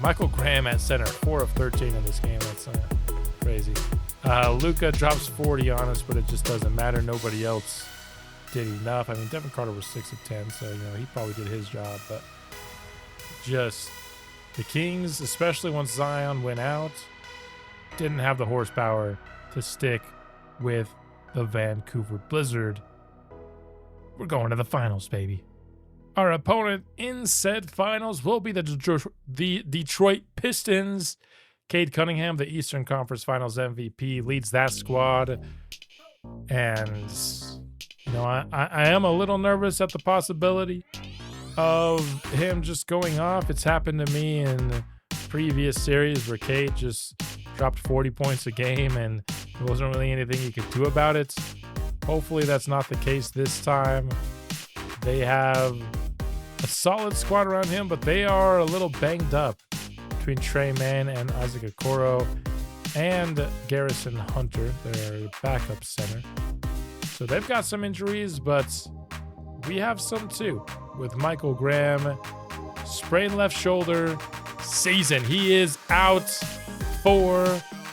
Michael Graham at center, 4 of 13 in this game. That's crazy. Luka drops 40 on us, but it just doesn't matter. Nobody else did enough. I mean, Devin Carter was 6 of 10, so, he probably did his job. But just the Kings, especially once Zion went out, didn't have the horsepower to stick with the Vancouver Blizzard. We're going to the finals, baby. Our opponent in said finals will be the Detroit Pistons. Cade Cunningham, the Eastern Conference Finals MVP, leads that squad. And, I am a little nervous at the possibility of him just going off. It's happened to me in previous series where Cade just dropped 40 points a game and there wasn't really anything you could do about it. Hopefully that's not the case this time. They have a solid squad around him, but they are a little banged up between Trey Mann and Isaac Okoro and Garrison Hunter, their backup center. So they've got some injuries, but we have some too. With Michael Graham, sprained left shoulder, season. He is out for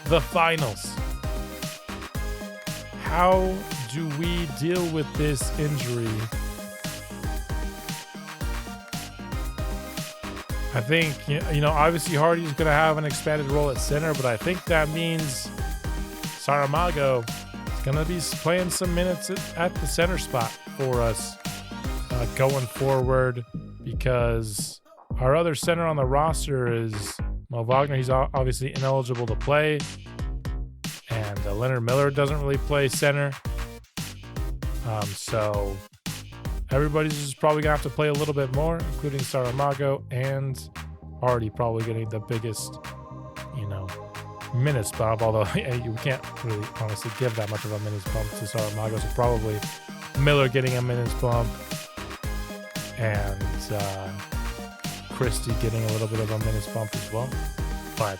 the finals. How do we deal with this injury? I think, obviously Hardy's going to have an expanded role at center, but I think that means Saramago is going to be playing some minutes at the center spot for us going forward, because our other center on the roster is Mo Wagner. He's obviously ineligible to play, and Leonard Miller doesn't really play center. So everybody's just probably going to have to play a little bit more, including Saramago and Hardy probably getting the biggest, minutes bump, although you can't really honestly give that much of a minutes bump to Saramago, so probably Miller getting a minutes bump and Christie getting a little bit of a minutes bump as well. But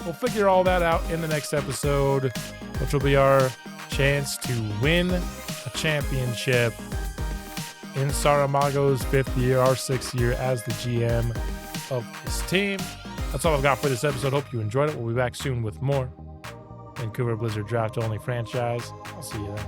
we'll figure all that out in the next episode, which will be our chance to win a championship in Saramago's 5th year, our 6th year as the GM of this team. That's all I've got for this episode. Hope you enjoyed it. We'll be back soon with more Vancouver Blizzard Draft Only franchise. I'll see you then.